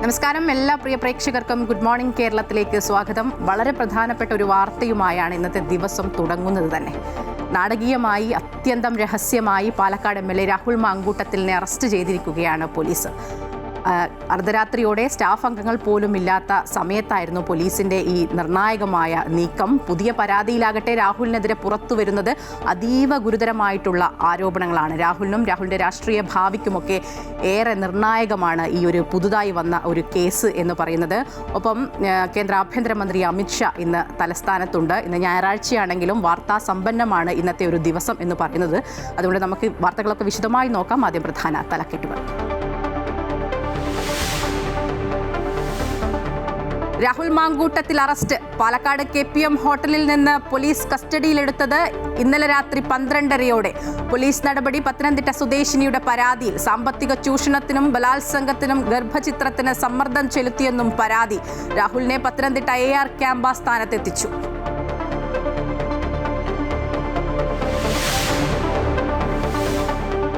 നമസ്കാരം, എല്ലാ പ്രിയ പ്രേക്ഷകർക്കും ഗുഡ് മോർണിംഗ് കേരളത്തിലേക്ക് സ്വാഗതം. വളരെ പ്രധാനപ്പെട്ട ഒരു വാർത്തയുമായാണ് ഇന്നത്തെ ദിവസം തുടങ്ങുന്നത് തന്നെ. നാടകീയമായി അത്യന്തം രഹസ്യമായി പാലക്കാട് MLA രാഹുൽ മാങ്കൂട്ടത്തിലിനെ അറസ്റ്റ് ചെയ്തിരിക്കുകയാണ് പോലീസ്. അർദ്ധരാത്രിയോടെ സ്റ്റാഫ് അംഗങ്ങൾ പോലും ഇല്ലാത്ത സമയത്തായിരുന്നു പോലീസിന്റെ ഈ നിർണായകമായ നീക്കം. പുതിയ പരാതിയിലാകട്ടെ രാഹുലിനെതിരെ പുറത്തു വരുന്നത് അതീവ ഗുരുതരമായിട്ടുള്ള ആരോപണങ്ങളാണ്. രാഹുലിനും രാഹുലിന്റെ രാഷ്ട്രീയ ഭാവിക്കുമൊക്കെ ഏറെ നിർണായകമാണ് ഈ ഒരു പുതുതായി വന്ന ഒരു കേസ് എന്ന് പറയുന്നത്. ഒപ്പം കേന്ദ്ര ആഭ്യന്തരമന്ത്രി അമിത്ഷാ ഇന്ന് തലസ്ഥാനത്തുണ്ട്. ഇന്ന് ഞായറാഴ്ചയാണെങ്കിലും വാർത്താ സമ്പന്നമാണ് ഇന്നത്തെ ഒരു ദിവസം എന്ന് പറയുന്നത്. അതുകൊണ്ട് നമുക്ക് വാർത്തകളൊക്കെ വിശദമായി നോക്കാം. ആദ്യം പ്രധാന തലക്കെട്ടുകൾ. രാഹുൽ മാങ്കൂട്ടത്തിൽ അറസ്റ്റ്. പാലക്കാട് KPM ഹോട്ടലിൽ നിന്ന് പോലീസ് കസ്റ്റഡിയിലെടുത്തത് ഇന്നലെ രാത്രി 12:30-യോടെ. പോലീസ് നടപടി പത്തനംതിട്ട സ്വദേശിനിയുടെ പരാതിയിൽ. സാമ്പത്തിക ചൂഷണത്തിനും ബലാത്സംഗത്തിനും ഗർഭചിത്രത്തിന് സമ്മർദ്ദം ചെലുത്തിയെന്നും പരാതി. രാഹുലിനെ പത്തനംതിട്ട AR ക്യാമ്പ് ആസ്ഥാനത്തെത്തിച്ചു.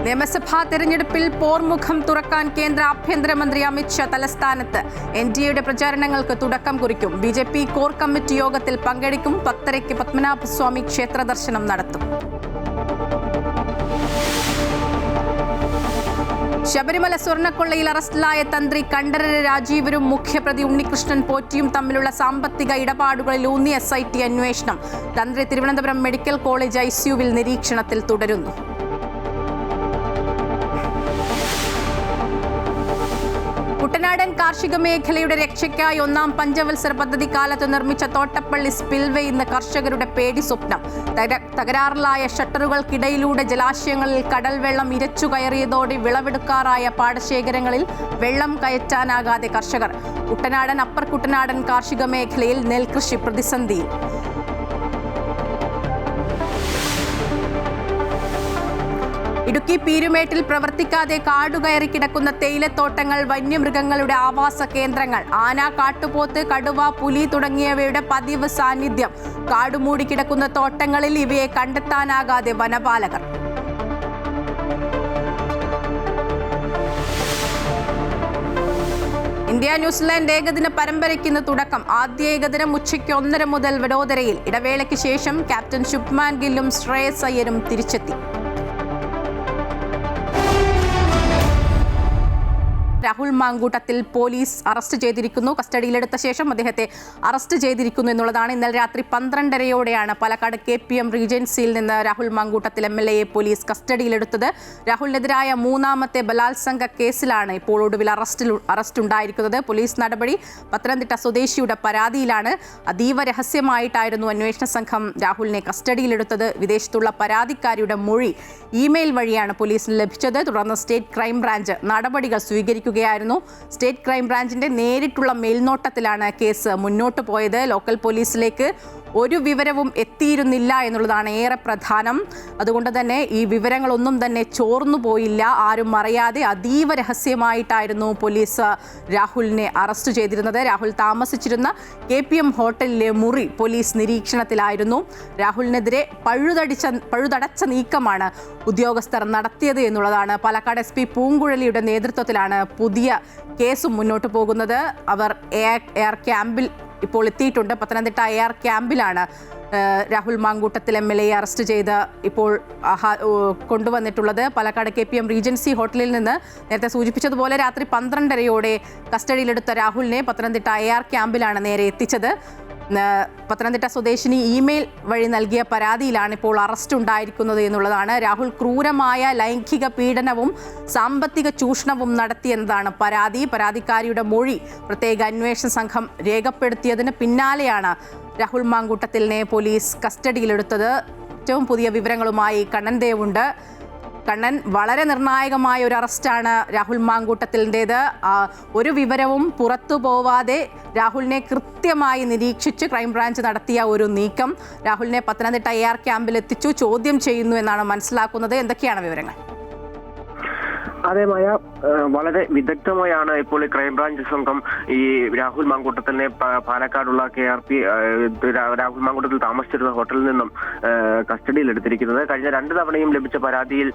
നിയമസഭാ തെരഞ്ഞെടുപ്പിൽ പോർമുഖം തുറക്കാൻ കേന്ദ്ര ആഭ്യന്തരമന്ത്രി അമിത്ഷാ തലസ്ഥാനത്ത്. NDAയുടെ പ്രചാരണങ്ങൾക്ക് തുടക്കം കുറിക്കും. BJP കോർ കമ്മിറ്റി യോഗത്തിൽ പങ്കെടുക്കും. 10:30-ക്ക് പത്മനാഭസ്വാമി ക്ഷേത്ര ദർശനം നടത്തും. ശബരിമല സ്വർണ്ണക്കൊള്ളയിൽ അറസ്റ്റിലായ തന്ത്രി കണ്ഠരര് രാജീവരും മുഖ്യപ്രതി ഉണ്ണികൃഷ്ണൻ പോറ്റിയും തമ്മിലുള്ള സാമ്പത്തിക ഇടപാടുകളിൽ ഊന്നി SIT അന്വേഷണം. തന്ത്രി തിരുവനന്തപുരം മെഡിക്കൽ കോളേജ് ICUവിൽ നിരീക്ഷണത്തിൽ തുടരുന്നു. കുട്ടനാടൻ കാർഷിക മേഖലയുടെ രക്ഷയ്ക്കായി 1-ാം പഞ്ചവത്സര പദ്ധതി കാലത്ത് നിർമ്മിച്ച തോട്ടപ്പള്ളി സ്പിൽവേ ഇന്ന് കർഷകരുടെ പേടി സ്വപ്നം. തകരാറിലായ ഷട്ടറുകൾക്കിടയിലൂടെ ജലാശയങ്ങളിൽ കടൽ വെള്ളം ഇരച്ചു കയറിയതോടെ വിളവെടുക്കാറായ പാടശേഖരങ്ങളിൽ വെള്ളം കയറ്റാനാകാതെ കർഷകർ. കുട്ടനാടൻ അപ്പർ കുട്ടനാടൻ കാർഷിക മേഖലയിൽ നെൽകൃഷി പ്രതിസന്ധിയിൽ. ഇടുക്കി പീരുമേട്ടിൽ പ്രവർത്തിക്കാതെ കാടുകയറി കിടക്കുന്ന തേയിലത്തോട്ടങ്ങൾ വന്യമൃഗങ്ങളുടെ ആവാസ കേന്ദ്രങ്ങൾ. ആന, കാട്ടുപോത്ത്, കടുവ, പുലി തുടങ്ങിയവയുടെ പതിവ് സാന്നിധ്യം. കാടുമൂടി കിടക്കുന്ന തോട്ടങ്ങളിൽ ഇവയെ കണ്ടെത്താനാകാതെ വനപാലകർ. ഇന്ത്യ-ന്യൂസിലാൻഡ് ഏകദിന പരമ്പരയ്ക്ക് ഇന്ന് തുടക്കം. ആദ്യ ഏകദിനം ഉച്ചയ്ക്ക് 1:30 മുതൽ വഡോദരയിൽ. ഇടവേളയ്ക്ക് ശേഷം ക്യാപ്റ്റൻ ശുഭ്മാൻ ഗില്ലും ശ്രേയസ് അയ്യരും തിരിച്ചെത്തി. രാഹുൽ മാങ്കൂട്ടത്തിൽ പോലീസ് അറസ്റ്റ് ചെയ്തിരിക്കുന്നു. കസ്റ്റഡിയിലെടുത്ത ശേഷം അദ്ദേഹത്തെ അറസ്റ്റ് ചെയ്തിരിക്കുന്നു എന്നുള്ളതാണ്. ഇന്നലെ രാത്രി 12:30-യോടെയാണ് പാലക്കാട് KPM റീജൻസിയിൽ നിന്ന് രാഹുൽ മാങ്കൂട്ടത്തിൽ MLAയെ പോലീസ് കസ്റ്റഡിയിലെടുത്തത്. രാഹുലിനെതിരായ 3-ാമത്തെ ബലാത്സംഗ കേസിലാണ് ഇപ്പോൾ ഒടുവിൽ അറസ്റ്റ് ഉണ്ടായിരിക്കുന്നത്. പോലീസ് നടപടി പത്തനംതിട്ട സ്വദേശിയുടെ പരാതിയിലാണ്. അതീവ രഹസ്യമായിട്ടായിരുന്നു അന്വേഷണ സംഘം രാഹുലിനെ കസ്റ്റഡിയിലെടുത്തത്. വിദേശത്തുള്ള പരാതിക്കാരിയുടെ മൊഴി ഇമെയിൽ വഴിയാണ് പോലീസിന് ലഭിച്ചത്. തുടർന്ന് സ്റ്റേറ്റ് ക്രൈംബ്രാഞ്ച് നടപടികൾ സ്വീകരിക്കും. സ്റ്റേറ്റ് ക്രൈംബ്രാഞ്ചിന്റെ നേരിട്ടുള്ള മേൽനോട്ടത്തിലാണ് കേസ് മുന്നോട്ട് പോയത്. ലോക്കൽ പോലീസിലേക്ക് ഒരു വിവരവും എത്തിയിരുന്നില്ല എന്നുള്ളതാണ് ഏറെ പ്രധാനം. അതുകൊണ്ട് തന്നെ ഈ വിവരങ്ങളൊന്നും തന്നെ ചോർന്നു പോയില്ല. ആരും അറിയാതെ അതീവ രഹസ്യമായിട്ടായിരുന്നു പോലീസ് രാഹുലിനെ അറസ്റ്റ് ചെയ്തിരുന്നത്. രാഹുൽ താമസിച്ചിരുന്ന KPM ഹോട്ടലിലെ മുറി പോലീസ് നിരീക്ഷണത്തിലായിരുന്നു. രാഹുലിനെതിരെ പഴുതടച്ച നീക്കമാണ് ഉദ്യോഗസ്ഥർ നടത്തിയത് എന്നുള്ളതാണ്. പാലക്കാട് SP പൂങ്കുഴലിയുടെ നേതൃത്വത്തിലാണ് പുതിയ കേസും മുന്നോട്ട് പോകുന്നത്. അവർ AR ക്യാമ്പിൽ ഇപ്പോൾ എത്തിയിട്ടുണ്ട്. പത്തനംതിട്ട AR ക്യാമ്പിലാണ് രാഹുൽ മാങ്കൂട്ടത്തിൽ MLAയെ അറസ്റ്റ് ചെയ്ത് ഇപ്പോൾ കൊണ്ടുവന്നിട്ടുള്ളത്. പാലക്കാട് KPM റീജൻസി ഹോട്ടലിൽ നിന്ന് നേരത്തെ സൂചിപ്പിച്ചതുപോലെ രാത്രി 12:30-യോടെ കസ്റ്റഡിയിലെടുത്ത രാഹുലിനെ പത്തനംതിട്ട AR ക്യാമ്പിലാണ് നേരെ എത്തിച്ചത്. പത്തനംതിട്ട സ്വദേശിനി ഇമെയിൽ വഴി നൽകിയ പരാതിയിലാണ് ഇപ്പോൾ അറസ്റ്റ് ഉണ്ടായിരിക്കുന്നത് എന്നുള്ളതാണ്. രാഹുൽ ക്രൂരമായ ലൈംഗിക പീഡനവും സാമ്പത്തിക ചൂഷണവും നടത്തിയെന്നതാണ് പരാതിക്കാരിയുടെ മൊഴി പ്രത്യേക അന്വേഷണ സംഘം രേഖപ്പെടുത്തിയതിന് പിന്നാലെയാണ് രാഹുൽ മാങ്കൂട്ടത്തിലിനെ പോലീസ് കസ്റ്റഡിയിലെടുത്തത്. ഏറ്റവും പുതിയ വിവരങ്ങളുമായി കണ്ണൻ ദേവുണ്ട്. കണ്ണൻ, വളരെ നിർണായകമായ ഒരു അറസ്റ്റാണ് രാഹുൽ മാങ്കൂട്ടത്തിലിൻ്റേത്. ഒരു വിവരവും പുറത്തു പോവാതെ രാഹുലിനെ കൃത്യമായി നിരീക്ഷിച്ച് ക്രൈംബ്രാഞ്ച് നടത്തിയ ഒരു നീക്കം. രാഹുലിനെ പത്തനംതിട്ട AR ക്യാമ്പിൽ എത്തിച്ചു ചോദ്യം ചെയ്യുന്നു എന്നാണ് മനസ്സിലാക്കുന്നത്. എന്തൊക്കെയാണ് വിവരങ്ങൾ? അതേ മായ, വളരെ വിദഗ്ധമായാണ് ഇപ്പോൾ ക്രൈംബ്രാഞ്ച് സംഘം ഈ രാഹുൽ മാങ്കൂട്ടത്തിനെ പാലക്കാടുള്ള KRP രാഹുൽ മാങ്കൂട്ടത്തിൽ താമസിച്ചിരുന്ന ഹോട്ടലിൽ നിന്നും കസ്റ്റഡിയിൽ എടുത്തിരിക്കുന്നത്. കഴിഞ്ഞ 2 തവണയും ലഭിച്ച പരാതിയിൽ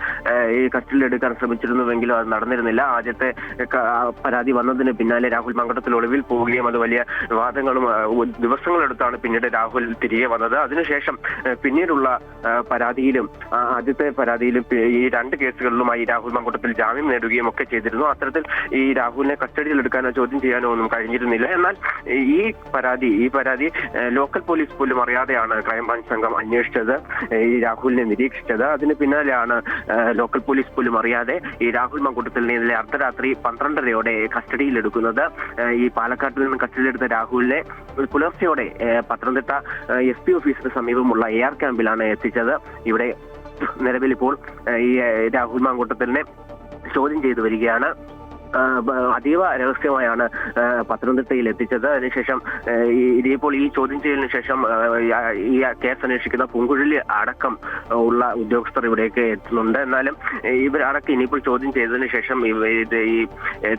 ഈ കസ്റ്റഡിയിൽ എടുക്കാൻ ശ്രമിച്ചിരുന്നുവെങ്കിലും അത് നടന്നിരുന്നില്ല. ആദ്യത്തെ പരാതി വന്നതിന് പിന്നാലെ രാഹുൽ മാങ്കൂട്ടത്തിൽ ഒളിവിൽ പോവുകയും അത് വലിയ വിവാദങ്ങളും ദിവസങ്ങളെടുത്താണ് പിന്നീട് രാഹുൽ തിരികെ വന്നത്. അതിനുശേഷം പിന്നീടുള്ള പരാതിയിലും ആദ്യത്തെ പരാതിയിലും ഈ 2 കേസുകളിലുമായി രാഹുൽ മാങ്കൂട്ടത്തിൽ ജാമ്യം നേടുകയും ഒക്കെ ചെയ്തിരുന്നു. അത്തരത്തിൽ ഈ രാഹുലിനെ കസ്റ്റഡിയിൽ എടുക്കാനോ ചോദ്യം ചെയ്യാനോ ഒന്നും കഴിഞ്ഞിരുന്നില്ല. എന്നാൽ ഈ പരാതി ലോക്കൽ പോലീസ് പോലും അറിയാതെയാണ് ക്രൈംബ്രാഞ്ച് സംഘം അന്വേഷിച്ചത്, ഈ രാഹുലിനെ നിരീക്ഷിച്ചത്. അതിന് പിന്നാലെയാണ് ലോക്കൽ പോലീസ് പോലും അറിയാതെ ഈ രാഹുൽ മാങ്കൂട്ടത്തിനെ ഇന്നലെ അർദ്ധരാത്രി 12:30യോടെ കസ്റ്റഡിയിൽ എടുക്കുന്നത്. ഈ പാലക്കാട്ടിൽ നിന്ന് കസ്റ്റഡിയിലെടുത്ത രാഹുലിനെ പുലർച്ചെയോടെ പത്തനംതിട്ട SP ഓഫീസിന് സമീപമുള്ള AR ക്യാമ്പിലാണ് എത്തിച്ചത്. ഇവിടെ നിലവിൽ ഇപ്പോൾ ഈ രാഹുൽ മാങ്കൂട്ടത്തിനെ ചോദ്യം ചെയ്തു വരികയാണ്. അതീവ രഹസ്യമായാണ് പത്തനംതിട്ടയിൽ എത്തിച്ചത്. അതിനുശേഷം ഇനിയിപ്പോൾ ഈ ചോദ്യം ചെയ്യലിന് ശേഷം ഈ കേസ് അന്വേഷിക്കുന്ന പൂങ്കുഴലി അടക്കം ഉള്ള ഉദ്യോഗസ്ഥർ ഇവിടേക്ക് എത്തുന്നുണ്ട്. എന്നാലും ഇവരടക്കം ഇനിയിപ്പോൾ ചോദ്യം ചെയ്തതിനു ശേഷം ഈ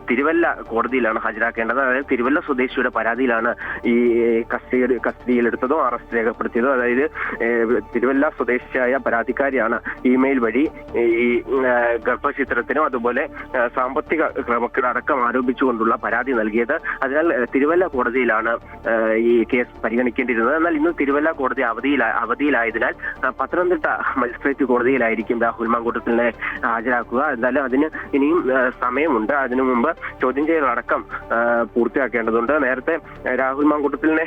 തിരുവല്ല കോടതിയിലാണ് ഹാജരാക്കേണ്ടത്. അതായത് തിരുവല്ല സ്വദേശിയുടെ പരാതിയിലാണ് ഈ കസ്റ്റഡിയിലെടുത്തതും അറസ്റ്റ് രേഖപ്പെടുത്തിയതും. അതായത് തിരുവല്ല സ്വദേശിയായ പരാതിക്കാരിയാണ് ഇമെയിൽ വഴി ഈ ഗർഭചിത്രത്തിനും അതുപോലെ സാമ്പത്തിക അടക്കം ആരോപിച്ചുകൊണ്ടുള്ള പരാതി നൽകിയത്. അതിനാൽ തിരുവല്ല കോടതിയിലാണ് ഈ കേസ് പരിഗണിക്കേണ്ടിയിരുന്നത്. എന്നാൽ ഇന്ന് തിരുവല്ല കോടതി അവധിയിലായതിനാൽ പത്തനംതിട്ട മജിസ്ട്രേറ്റ് കോടതിയിലായിരിക്കും രാഹുൽ മാങ്കൂട്ടത്തിനെ ഹാജരാക്കുക. എന്തായാലും അതിന് ഇനിയും സമയമുണ്ട്. അതിനു മുമ്പ് ചോദ്യം ചെയ്യലടക്കം പൂർത്തിയാക്കേണ്ടതുണ്ട്. നേരത്തെ രാഹുൽ മാങ്കൂട്ടത്തിനെ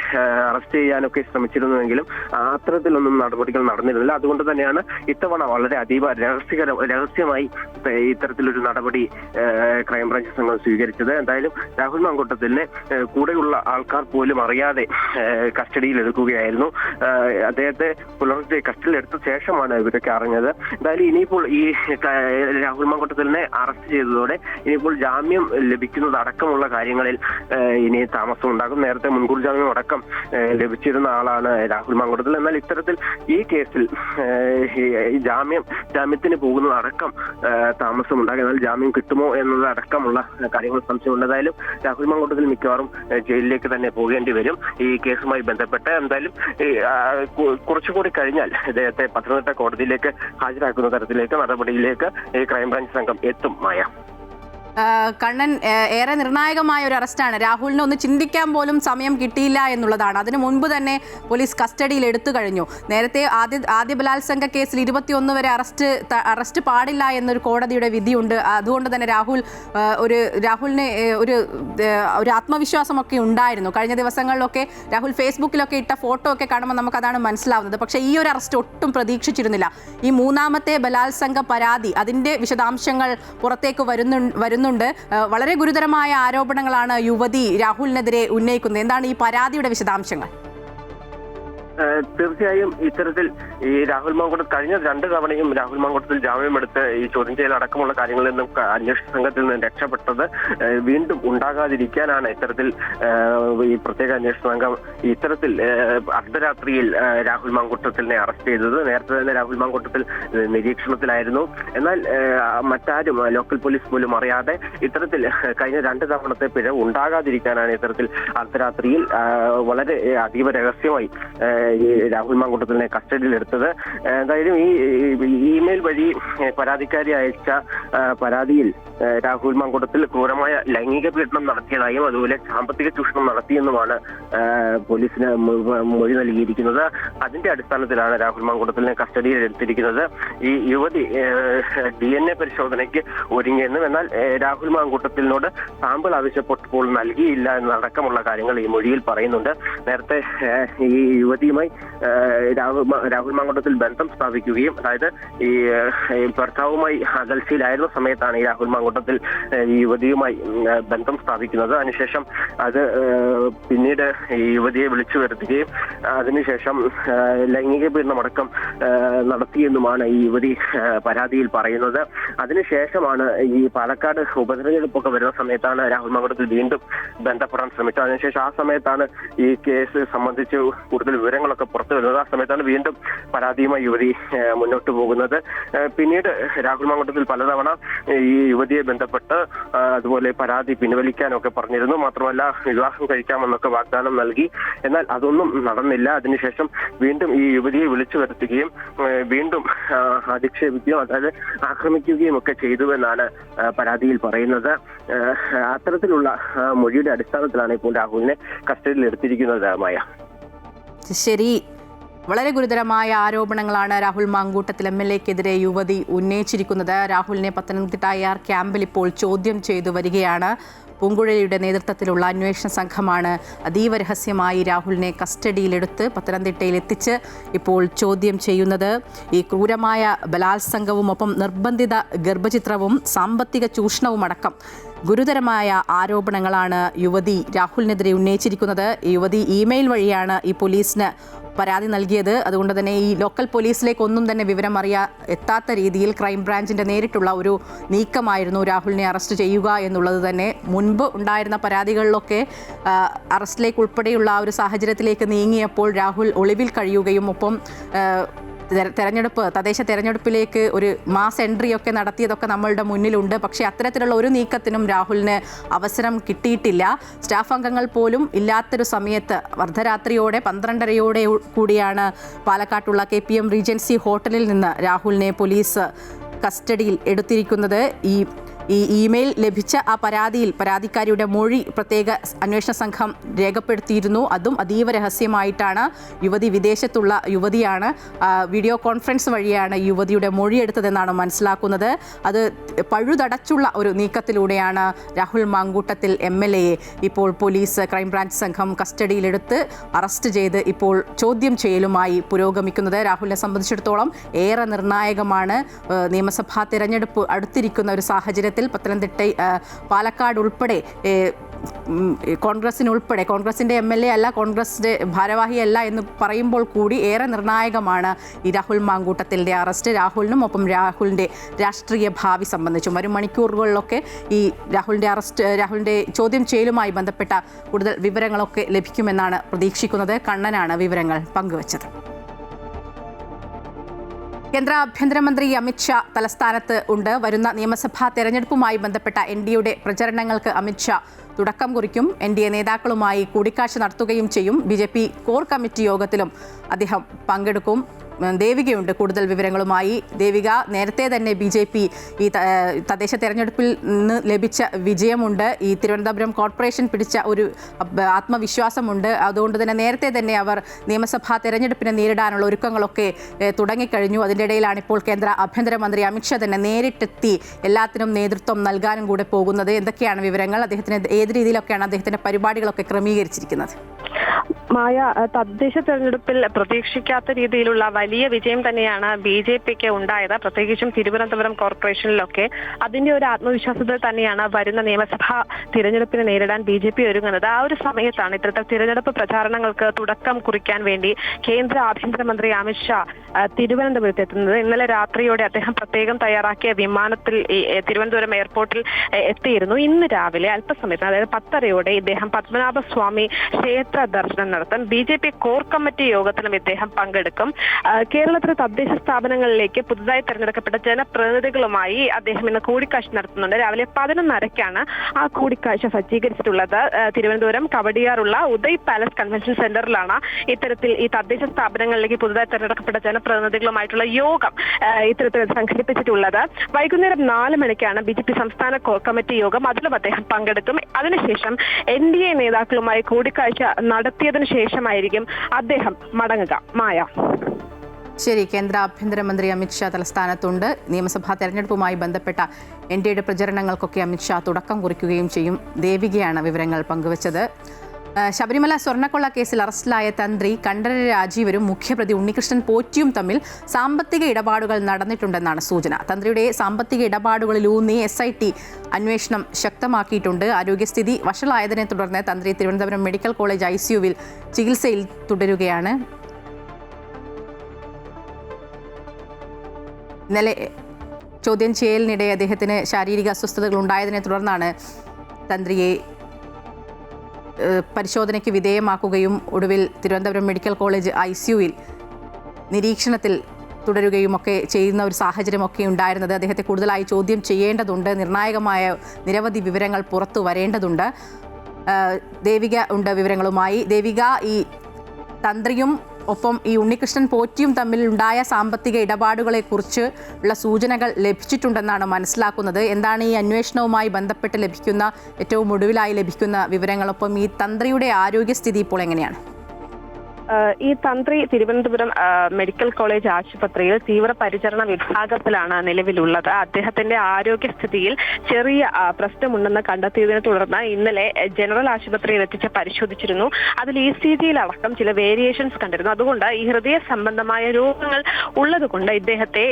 അറസ്റ്റ് ചെയ്യാനൊക്കെ ശ്രമിച്ചിരുന്നുവെങ്കിലും അത്തരത്തിലൊന്നും നടപടികൾ നടന്നിരുന്നില്ല. അതുകൊണ്ട് തന്നെയാണ് ഇത്തവണ വളരെ അതീവ രഹസ്യമായി ഇത്തരത്തിലൊരു നടപടി ക്രൈംബ്രാഞ്ച് സംഘം സ്വീകരിച്ചത്. എന്തായാലും രാഹുൽ മാങ്കൂട്ടത്തിനെ കൂടെയുള്ള ആൾക്കാർ പോലും അറിയാതെ കസ്റ്റഡിയിൽ എടുക്കുകയായിരുന്നു. അദ്ദേഹത്തെ പുലർച്ചെ കസ്റ്റഡിയിൽ എടുത്ത ശേഷമാണ് ഇവരൊക്കെ അറിഞ്ഞത്. എന്തായാലും ഇനിയിപ്പോൾ ഈ രാഹുൽ മാങ്കൂട്ടത്തിനെ അറസ്റ്റ് ചെയ്തതോടെ ഇനിയിപ്പോൾ ജാമ്യം ലഭിക്കുന്നത് അടക്കമുള്ള കാര്യങ്ങളിൽ ഇനി താമസം ഉണ്ടാകും. നേരത്തെ മുൻകൂർ ജാമ്യം അടക്കം ലഭിച്ചിരുന്ന ആളാണ് രാഹുൽ മാങ്കൂട്ടത്തിൽ. എന്നാൽ ഇത്തരത്തിൽ ഈ കേസിൽ ജാമ്യത്തിന് പോകുന്നത് അടക്കം താമസമുണ്ടാകും. എന്നാൽ ജാമ്യം കിട്ടുമോ എന്നത് അടക്കമുള്ള കാര്യങ്ങൾ സംശയമുണ്ട്. എന്തായാലും രാഹുൽ മാങ്കൂട്ടത്തിൽ മിക്കവാറും ജയിലിലേക്ക് തന്നെ പോകേണ്ടി വരും ഈ കേസുമായി ബന്ധപ്പെട്ട്. എന്തായാലും കുറച്ചുകൂടി കഴിഞ്ഞാൽ ഇദ്ദേഹത്തെ പത്തനംതിട്ട കോടതിയിലേക്ക് ഹാജരാക്കുന്ന തരത്തിലേക്ക് നടപടിയിലേക്ക് ഈ ക്രൈംബ്രാഞ്ച് സംഘം എത്തും. മായ കണ്ണൻ, ഏറെ നിർണായകമായ ഒരു അറസ്റ്റാണ്. രാഹുലിന് ഒന്ന് ചിന്തിക്കാൻ പോലും സമയം കിട്ടിയില്ല എന്നുള്ളതാണ്. അതിനു മുൻപ് തന്നെ പോലീസ് കസ്റ്റഡിയിൽ എടുത്തു കഴിഞ്ഞു. നേരത്തെ ആദ്യ ബലാത്സംഗ കേസിൽ 21 വരെ അറസ്റ്റ് പാടില്ല എന്നൊരു കോടതിയുടെ വിധിയുണ്ട്. അതുകൊണ്ട് തന്നെ രാഹുലിന് ഒരു ആത്മവിശ്വാസമൊക്കെ ഉണ്ടായിരുന്നു. കഴിഞ്ഞ ദിവസങ്ങളിലൊക്കെ രാഹുൽ ഫേസ്ബുക്കിലൊക്കെ ഇട്ട ഫോട്ടോ ഒക്കെ കാണുമ്പോൾ നമുക്കതാണ് മനസ്സിലാവുന്നത്. പക്ഷേ ഈ ഒരു അറസ്റ്റ് ഒട്ടും പ്രതീക്ഷിച്ചിരുന്നില്ല. ഈ 3ാമത്തെ ബലാത്സംഗ പരാതി, അതിൻ്റെ വിശദാംശങ്ങൾ പുറത്തേക്ക് വരുന്നുണ്ട്. വളരെ ഗുരുതരമായ ആരോപണങ്ങളാണ് യുവതി രാഹുലിനെതിരെ ഉന്നയിക്കുന്നത്. എന്താണ് ഈ പരാതിയുടെ വിശദാംശങ്ങൾ? തീർച്ചയായും ഇത്തരത്തിൽ ഈ രാഹുൽ മാങ്കൂട്ടത്തിൽ കഴിഞ്ഞ 2 തവണയും രാഹുൽ മാങ്കൂട്ടത്തിൽ ജാമ്യമെടുത്ത് ഈ ചോദ്യം ചെയ്യൽ അടക്കമുള്ള കാര്യങ്ങളിൽ നിന്നും അന്വേഷണ സംഘത്തിൽ നിന്ന് രക്ഷപ്പെട്ടത് വീണ്ടും ഉണ്ടാകാതിരിക്കാനാണ് ഇത്തരത്തിൽ ഈ പ്രത്യേക അന്വേഷണ സംഘം ഇത്തരത്തിൽ അർദ്ധരാത്രിയിൽ രാഹുൽ മാങ്കൂട്ടത്തിനെ അറസ്റ്റ് ചെയ്തത്. നേരത്തെ തന്നെ രാഹുൽ മാങ്കൂട്ടത്തിൽ നിരീക്ഷണത്തിലായിരുന്നു. എന്നാൽ മറ്റാരും ലോക്കൽ പോലീസ് പോലും അറിയാതെ ഇത്തരത്തിൽ കഴിഞ്ഞ 2 തവണത്തെ പിഴവ് ഉണ്ടാകാതിരിക്കാനാണ് ഇത്തരത്തിൽ അർദ്ധരാത്രിയിൽ വളരെ അതീവ രഹസ്യമായി ഈ രാഹുൽ മാങ്കൂട്ടത്തിനെ കസ്റ്റഡിയിൽ എടുത്തത്. എന്തായാലും ഈ ഇമെയിൽ വഴി പരാതിക്കാരി അയച്ച പരാതിയിൽ രാഹുൽ മാങ്കൂട്ടത്തിൽ ക്രൂരമായ ലൈംഗിക പീഡനം നടത്തിയതായും അതുപോലെ സാമ്പത്തിക ചൂഷണം നടത്തിയെന്നുമാണ് പോലീസിന് മൊഴി നൽകിയിരിക്കുന്നത്. അതിന്റെ അടിസ്ഥാനത്തിലാണ് രാഹുൽ മാങ്കൂട്ടത്തിനെ കസ്റ്റഡിയിൽ എടുത്തിരിക്കുന്നത്. ഈ യുവതി DNA പരിശോധനയ്ക്ക് ഒരുങ്ങിയെന്നും എന്നാൽ രാഹുൽ മാങ്കൂട്ടത്തിനോട് സാമ്പിൾ ആവശ്യപ്പെട്ടപ്പോൾ നൽകിയില്ല എന്നടക്കമുള്ള കാര്യങ്ങൾ ഈ മൊഴിയിൽ പറയുന്നുണ്ട്. നേരത്തെ ഈ യുവതിയുമായി രാഹുൽ മാങ്കൂട്ടത്തിൽ ബന്ധം സ്ഥാപിക്കുകയും അതായത് ഈ ഭർത്താവുമായി അകൽച്ചയിലായിരുന്ന സമയത്താണ് ഈ രാഹുൽ മാങ്കൂട്ടത്തിൽ ഈ യുവതിയുമായി ബന്ധം സ്ഥാപിക്കുന്നത്. അതിനുശേഷം അത് പിന്നീട് ഈ യുവതിയെ വിളിച്ചു വരുത്തുകയും അതിനുശേഷം ലൈംഗിക പീഡനമടക്കം നടത്തിയെന്നുമാണ് ഈ യുവതി പരാതിയിൽ പറയുന്നത്. അതിനുശേഷമാണ് ഈ പാലക്കാട് ഉപതെരഞ്ഞെടുപ്പൊക്കെ വരുന്ന സമയത്താണ് രാഹുൽ മാങ്കൂട്ടത്തിൽ വീണ്ടും ബന്ധപ്പെടാൻ ശ്രമിച്ചത്. അതിനുശേഷം ആ സമയത്താണ് ഈ കേസ് സംബന്ധിച്ച് കൂടുതൽ വിവരങ്ങൾ ദൃശ്യങ്ങളൊക്കെ പുറത്തു വരുന്നത്. ആ സമയത്താണ് വീണ്ടും പരാതിയുമായി യുവതി മുന്നോട്ട് പോകുന്നത്. പിന്നീട് രാഹുൽ മാങ്കൂട്ടത്തിൽ പലതവണ ഈ യുവതിയെ ബന്ധപ്പെട്ട് അതുപോലെ പരാതി പിൻവലിക്കാനൊക്കെ പറഞ്ഞിരുന്നു. മാത്രമല്ല വിവാഹം കഴിക്കാമെന്നൊക്കെ വാഗ്ദാനം നൽകി. എന്നാൽ അതൊന്നും നടന്നില്ല. അതിനുശേഷം വീണ്ടും ഈ യുവതിയെ വിളിച്ചു വരുത്തുകയും വീണ്ടും അധിക്ഷേപിക്കുകയും അതായത് ആക്രമിക്കുകയും ഒക്കെ ചെയ്തുവെന്നാണ് പരാതിയിൽ പറയുന്നത്. അത്തരത്തിലുള്ള മൊഴിയുടെ അടിസ്ഥാനത്തിലാണ് ഇപ്പോൾ രാഹുലിനെ കസ്റ്റഡിയിൽ എടുത്തിരിക്കുന്നത്. മായ, ശരി, വളരെ ഗുരുതരമായ ആരോപണങ്ങളാണ് രാഹുൽ മാങ്കൂട്ടത്തിൽ MLA-ക്കെതിരെ യുവതി ഉന്നയിച്ചിരിക്കുന്നത്. രാഹുലിനെ പത്തനംതിട്ട IR ക്യാമ്പിൽ ഇപ്പോൾ ചോദ്യം ചെയ്തു വരികയാണ്. പൂങ്കുഴലിയുടെ നേതൃത്വത്തിലുള്ള അന്വേഷണ സംഘമാണ് അതീവ രഹസ്യമായി രാഹുലിനെ കസ്റ്റഡിയിലെടുത്ത് പത്തനംതിട്ടയിൽ എത്തിച്ച് ഇപ്പോൾ ചോദ്യം ചെയ്യുന്നത്. ഈ ക്രൂരമായ ബലാത്സംഗവും ഒപ്പം നിർബന്ധിത ഗർഭചിത്രവും സാമ്പത്തിക ചൂഷണവും അടക്കം ഗുരുതരമായ ആരോപണങ്ങളാണ് യുവതി രാഹുലിനെതിരെ ഉന്നയിച്ചിരിക്കുന്നത്. യുവതി ഇമെയിൽ വഴിയാണ് ഈ പോലീസിന് പരാതി നൽകിയത്. അതുകൊണ്ട് തന്നെ ഈ ലോക്കൽ പോലീസിലേക്കൊന്നും തന്നെ വിവരം എത്താത്ത രീതിയിൽ ക്രൈംബ്രാഞ്ചിൻ്റെ നേരിട്ടുള്ള ഒരു നീക്കമായിരുന്നു രാഹുലിനെ അറസ്റ്റ് ചെയ്യുക എന്നുള്ളത് തന്നെ. മുൻപ് ഉണ്ടായിരുന്ന പരാതികളിലൊക്കെ അറസ്റ്റിലേക്ക് ഉൾപ്പെടെയുള്ള ആ ഒരു സാഹചര്യത്തിലേക്ക് നീങ്ങിയപ്പോൾ രാഹുൽ ഒളിവിൽ കഴിയുകയും ഒപ്പം തദ്ദേശ തെരഞ്ഞെടുപ്പിലേക്ക് ഒരു മാസ് എൻട്രിയൊക്കെ നടത്തിയതൊക്കെ നമ്മളുടെ മുന്നിലുണ്ട്. പക്ഷേ അത്തരത്തിലുള്ള ഒരു നീക്കത്തിനും രാഹുലിന് അവസരം കിട്ടിയിട്ടില്ല. സ്റ്റാഫ് അംഗങ്ങൾ പോലും ഇല്ലാത്തൊരു സമയത്ത് അർദ്ധരാത്രിയോടെ 12:30 കൂടിയാണ് പാലക്കാട്ടുള്ള KPM റീജൻസി ഹോട്ടലിൽ നിന്ന് രാഹുലിനെ പോലീസ് കസ്റ്റഡിയിൽ എടുത്തിരിക്കുന്നത്. ഈ ഇമെയിൽ ലഭിച്ച ആ പരാതിയിൽ പരാതിക്കാരിയുടെ മൊഴി പ്രത്യേക അന്വേഷണ സംഘം രേഖപ്പെടുത്തിയിരുന്നു. അതും അതീവ രഹസ്യമായിട്ടാണ്. യുവതി വിദേശത്തുള്ള യുവതിയാണ്. വീഡിയോ കോൺഫറൻസ് വഴിയാണ് യുവതിയുടെ മൊഴിയെടുത്തതെന്നാണ് മനസ്സിലാക്കുന്നത്. അത് പഴുതടച്ചുള്ള ഒരു നീക്കത്തിലൂടെയാണ് രാഹുൽ മാങ്കൂട്ടത്തിൽ MLA-യെ ഇപ്പോൾ പോലീസ് ക്രൈംബ്രാഞ്ച് സംഘം കസ്റ്റഡിയിലെടുത്ത് അറസ്റ്റ് ചെയ്ത് ഇപ്പോൾ ചോദ്യം ചെയ്യലുമായി പുരോഗമിക്കുന്നത്. രാഹുലിനെ സംബന്ധിച്ചിടത്തോളം ഏറെ നിർണായകമാണ്. നിയമസഭാ തിരഞ്ഞെടുപ്പ് അടുത്തിരിക്കുന്ന ഒരു സാഹചര്യത്തിൽ പത്തനംതിട്ട, പാലക്കാട് ഉൾപ്പെടെ കോൺഗ്രസിൻ്റെ MLA അല്ല, കോൺഗ്രസിൻ്റെ ഭാരവാഹിയല്ല എന്ന് പറയുമ്പോൾ കൂടി ഏറെ നിർണായകമാണ് ഈ രാഹുൽ മാങ്കൂട്ടത്തിൻ്റെ അറസ്റ്റ്. രാഹുലിനും ഒപ്പം രാഹുലിൻ്റെ രാഷ്ട്രീയ ഭാവി സംബന്ധിച്ചും വരും മണിക്കൂറുകളിലൊക്കെ ഈ രാഹുലിൻ്റെ ചോദ്യം ചെയ്യലുമായി ബന്ധപ്പെട്ട കൂടുതൽ വിവരങ്ങളൊക്കെ ലഭിക്കുമെന്നാണ് പ്രതീക്ഷിക്കുന്നത്. കണ്ണനാണ് വിവരങ്ങൾ പങ്കുവച്ചത്. കേന്ദ്ര ആഭ്യന്തരമന്ത്രി അമിത്ഷാ തലസ്ഥാനത്ത് ഉണ്ട്. വരുന്ന നിയമസഭാ തെരഞ്ഞെടുപ്പുമായി ബന്ധപ്പെട്ട NDA-യുടെ പ്രചരണങ്ങൾക്ക് അമിത്ഷാ തുടക്കം കുറിക്കും. NDA നേതാക്കളുമായി കൂടിക്കാഴ്ച നടത്തുകയും ചെയ്യും. BJP കോർ കമ്മിറ്റി യോഗത്തിലും അദ്ദേഹം പങ്കെടുക്കും. ദേവികയുണ്ട് കൂടുതൽ വിവരങ്ങളുമായി. ദേവിക, നേരത്തെ തന്നെ BJP ഈ തദ്ദേശ തെരഞ്ഞെടുപ്പിൽ നിന്ന് ലഭിച്ച വിജയമുണ്ട്. ഈ തിരുവനന്തപുരം കോർപ്പറേഷൻ പിടിച്ച ഒരു ആത്മവിശ്വാസമുണ്ട്. അതുകൊണ്ട് തന്നെ നേരത്തെ തന്നെ അവർ നിയമസഭാ തെരഞ്ഞെടുപ്പിനെ നേരിടാനുള്ള ഒരുക്കങ്ങളൊക്കെ തുടങ്ങിക്കഴിഞ്ഞു. അതിൻ്റെ ഇടയിലാണ് ഇപ്പോൾ കേന്ദ്ര ആഭ്യന്തരമന്ത്രി അമിത്ഷാ തന്നെ നേരിട്ടെത്തി എല്ലാത്തിനും നേതൃത്വം നൽകാനും കൂടെ പോകുന്നത്. എന്തൊക്കെയാണ് വിവരങ്ങൾ? അദ്ദേഹത്തിന് ഏത് രീതിയിലൊക്കെയാണ് അദ്ദേഹത്തിൻ്റെ പരിപാടികളൊക്കെ ക്രമീകരിച്ചിരിക്കുന്നത്? മായ, തദ്ദേശ തെരഞ്ഞെടുപ്പിൽ പ്രതീക്ഷിക്കാത്ത രീതിയിലുള്ള വലിയ വിജയം തന്നെയാണ് BJPക്ക് ഉണ്ടായത്. പ്രത്യേകിച്ചും തിരുവനന്തപുരം കോർപ്പറേഷനിലൊക്കെ അതിന്റെ ഒരു ആത്മവിശ്വാസത്തിൽ തന്നെയാണ് വരുന്ന നിയമസഭാ തിരഞ്ഞെടുപ്പിനെ നേരിടാൻ BJP ഒരുങ്ങുന്നത്. ആ ഒരു സമയത്താണ് ഇത്തരത്തിൽ തിരഞ്ഞെടുപ്പ് പ്രചാരണങ്ങൾക്ക് തുടക്കം കുറിക്കാൻ വേണ്ടി കേന്ദ്ര ആഭ്യന്തരമന്ത്രി അമിത്ഷാ തിരുവനന്തപുരത്ത് എത്തുന്നത്. ഇന്നലെ രാത്രിയോടെ അദ്ദേഹം പ്രത്യേകം തയ്യാറാക്കിയ വിമാനത്തിൽ തിരുവനന്തപുരം എയർപോർട്ടിൽ എത്തിയിരുന്നു. ഇന്ന് രാവിലെ അല്പസമയത്ത്, അതായത് 10:30 ഇദ്ദേഹം പത്മനാഭസ്വാമി ക്ഷേത്ര ദർശനം നടത്തും. BJP കോർ കമ്മിറ്റി യോഗത്തിലും ഇദ്ദേഹം പങ്കെടുക്കും. കേരളത്തിലെ തദ്ദേശ സ്ഥാപനങ്ങളിലേക്ക് പുതുതായി തെരഞ്ഞെടുക്കപ്പെട്ട ജനപ്രതിനിധികളുമായി അദ്ദേഹം ഇന്ന് കൂടിക്കാഴ്ച നടത്തുന്നുണ്ട്. രാവിലെ 11:30 ആ കൂടിക്കാഴ്ച സജ്ജീകരിച്ചിട്ടുള്ളത്. തിരുവനന്തപുരം കവടിയാറുള്ള ഉദയ് പാലസ് കൺവെൻഷൻ സെന്ററിലാണ് ഇത്തരത്തിൽ ഈ തദ്ദേശ സ്ഥാപനങ്ങളിലേക്ക് പുതുതായി തെരഞ്ഞെടുക്കപ്പെട്ട ജനപ്രതിനിധികളുമായിട്ടുള്ള യോഗം ഇത്തരത്തിൽ സംഘടിപ്പിച്ചിട്ടുള്ളത്. വൈകുന്നേരം 4 മണിക്കാണ് BJP സംസ്ഥാന കോർ കമ്മിറ്റി യോഗം. അതിലും അദ്ദേഹം പങ്കെടുക്കും. അതിനുശേഷം NDA നേതാക്കളുമായി കൂടിക്കാഴ്ച നടത്തിയതിനു ശേഷമായിരിക്കും അദ്ദേഹം മടങ്ങുക. മായ, ശരി, കേന്ദ്ര ആഭ്യന്തരമന്ത്രി അമിത്ഷാ തലസ്ഥാനത്തുണ്ട്. നിയമസഭാ തെരഞ്ഞെടുപ്പുമായി ബന്ധപ്പെട്ട NDA-യുടെ പ്രചരണങ്ങൾക്കൊക്കെ അമിത്ഷാ തുടക്കം കുറിക്കുകയും ചെയ്യും. ദേവികയാണ് വിവരങ്ങൾ പങ്കുവച്ചത്. ശബരിമല സ്വർണ്ണക്കൊള്ള കേസിൽ അറസ്റ്റിലായ തന്ത്രി കണ്ഠരര് രാജീവരും മുഖ്യപ്രതി ഉണ്ണികൃഷ്ണൻ പോറ്റിയും തമ്മിൽ സാമ്പത്തിക ഇടപാടുകൾ നടന്നിട്ടുണ്ടെന്നാണ് സൂചന. തന്ത്രിയുടെ സാമ്പത്തിക ഇടപാടുകളിലൂന്നി SIT അന്വേഷണം ശക്തമാക്കിയിട്ടുണ്ട്. ആരോഗ്യസ്ഥിതി വഷളായതിനെ തുടർന്ന് തന്ത്രി തിരുവനന്തപുരം മെഡിക്കൽ കോളേജ് ICU-വിൽ ചികിത്സയിൽ തുടരുകയാണ്. ഇന്നലെ ചോദ്യം ചെയ്യലിനിടെ അദ്ദേഹത്തിന് ശാരീരിക അസ്വസ്ഥതകൾ ഉണ്ടായതിനെ തുടർന്നാണ് തന്ത്രിയെ പരിശോധനയ്ക്ക് വിധേയമാക്കുകയും ഒടുവിൽ തിരുവനന്തപുരം മെഡിക്കൽ കോളേജ് ICUവിൽ നിരീക്ഷണത്തിൽ തുടരുകയുമൊക്കെ ചെയ്യുന്ന ഒരു സാഹചര്യമൊക്കെ ഉണ്ടായിരുന്നത്. അദ്ദേഹത്തെ കൂടുതലായി ചോദ്യം ചെയ്യേണ്ടതുണ്ട്. നിർണായകമായ നിരവധി വിവരങ്ങൾ പുറത്തു വരേണ്ടതുണ്ട്. ദേവിക ഉണ്ട് വിവരങ്ങളുമായി. ദേവിക, ഈ തന്ത്രിയും ഒപ്പം ഈ ഉണ്ണികൃഷ്ണൻ പോറ്റിയും തമ്മിൽ ഉണ്ടായ സാമ്പത്തിക ഇടപാടുകളെക്കുറിച്ച് ഉള്ള സൂചനകൾ ലഭിച്ചിട്ടുണ്ടെന്നാണ് മനസ്സിലാക്കുന്നത്. എന്താണ് ഈ അന്വേഷണവുമായി ബന്ധപ്പെട്ട് ലഭിക്കുന്ന ഏറ്റവും ഒടുവിലായി ലഭിക്കുന്ന വിവരങ്ങളൊപ്പം ഈ തന്ത്രിയുടെ ആരോഗ്യസ്ഥിതി ഇപ്പോൾ എങ്ങനെയാണ്? ഈ തന്ത്രി തിരുവനന്തപുരം മെഡിക്കൽ കോളേജ് ആശുപത്രിയിൽ തീവ്രപരിചരണ വിഭാഗത്തിലാണ് നിലവിലുള്ളത്. അദ്ദേഹത്തിന്റെ ആരോഗ്യസ്ഥിതിയിൽ ചെറിയ പ്രശ്നമുണ്ടെന്ന് കണ്ടെത്തിയതിനെ തുടർന്ന് ഇന്നലെ ജനറൽ ആശുപത്രിയിൽ എത്തിച്ച് പരിശോധിച്ചിരുന്നു. അതിൽ ECGയിലടക്കം ചില വേരിയേഷൻസ് കണ്ടിരുന്നു. അതുകൊണ്ട് ഈ ഹൃദയ സംബന്ധമായ രോഗങ്ങൾ ഉള്ളതുകൊണ്ട് ഇദ്ദേഹത്തെ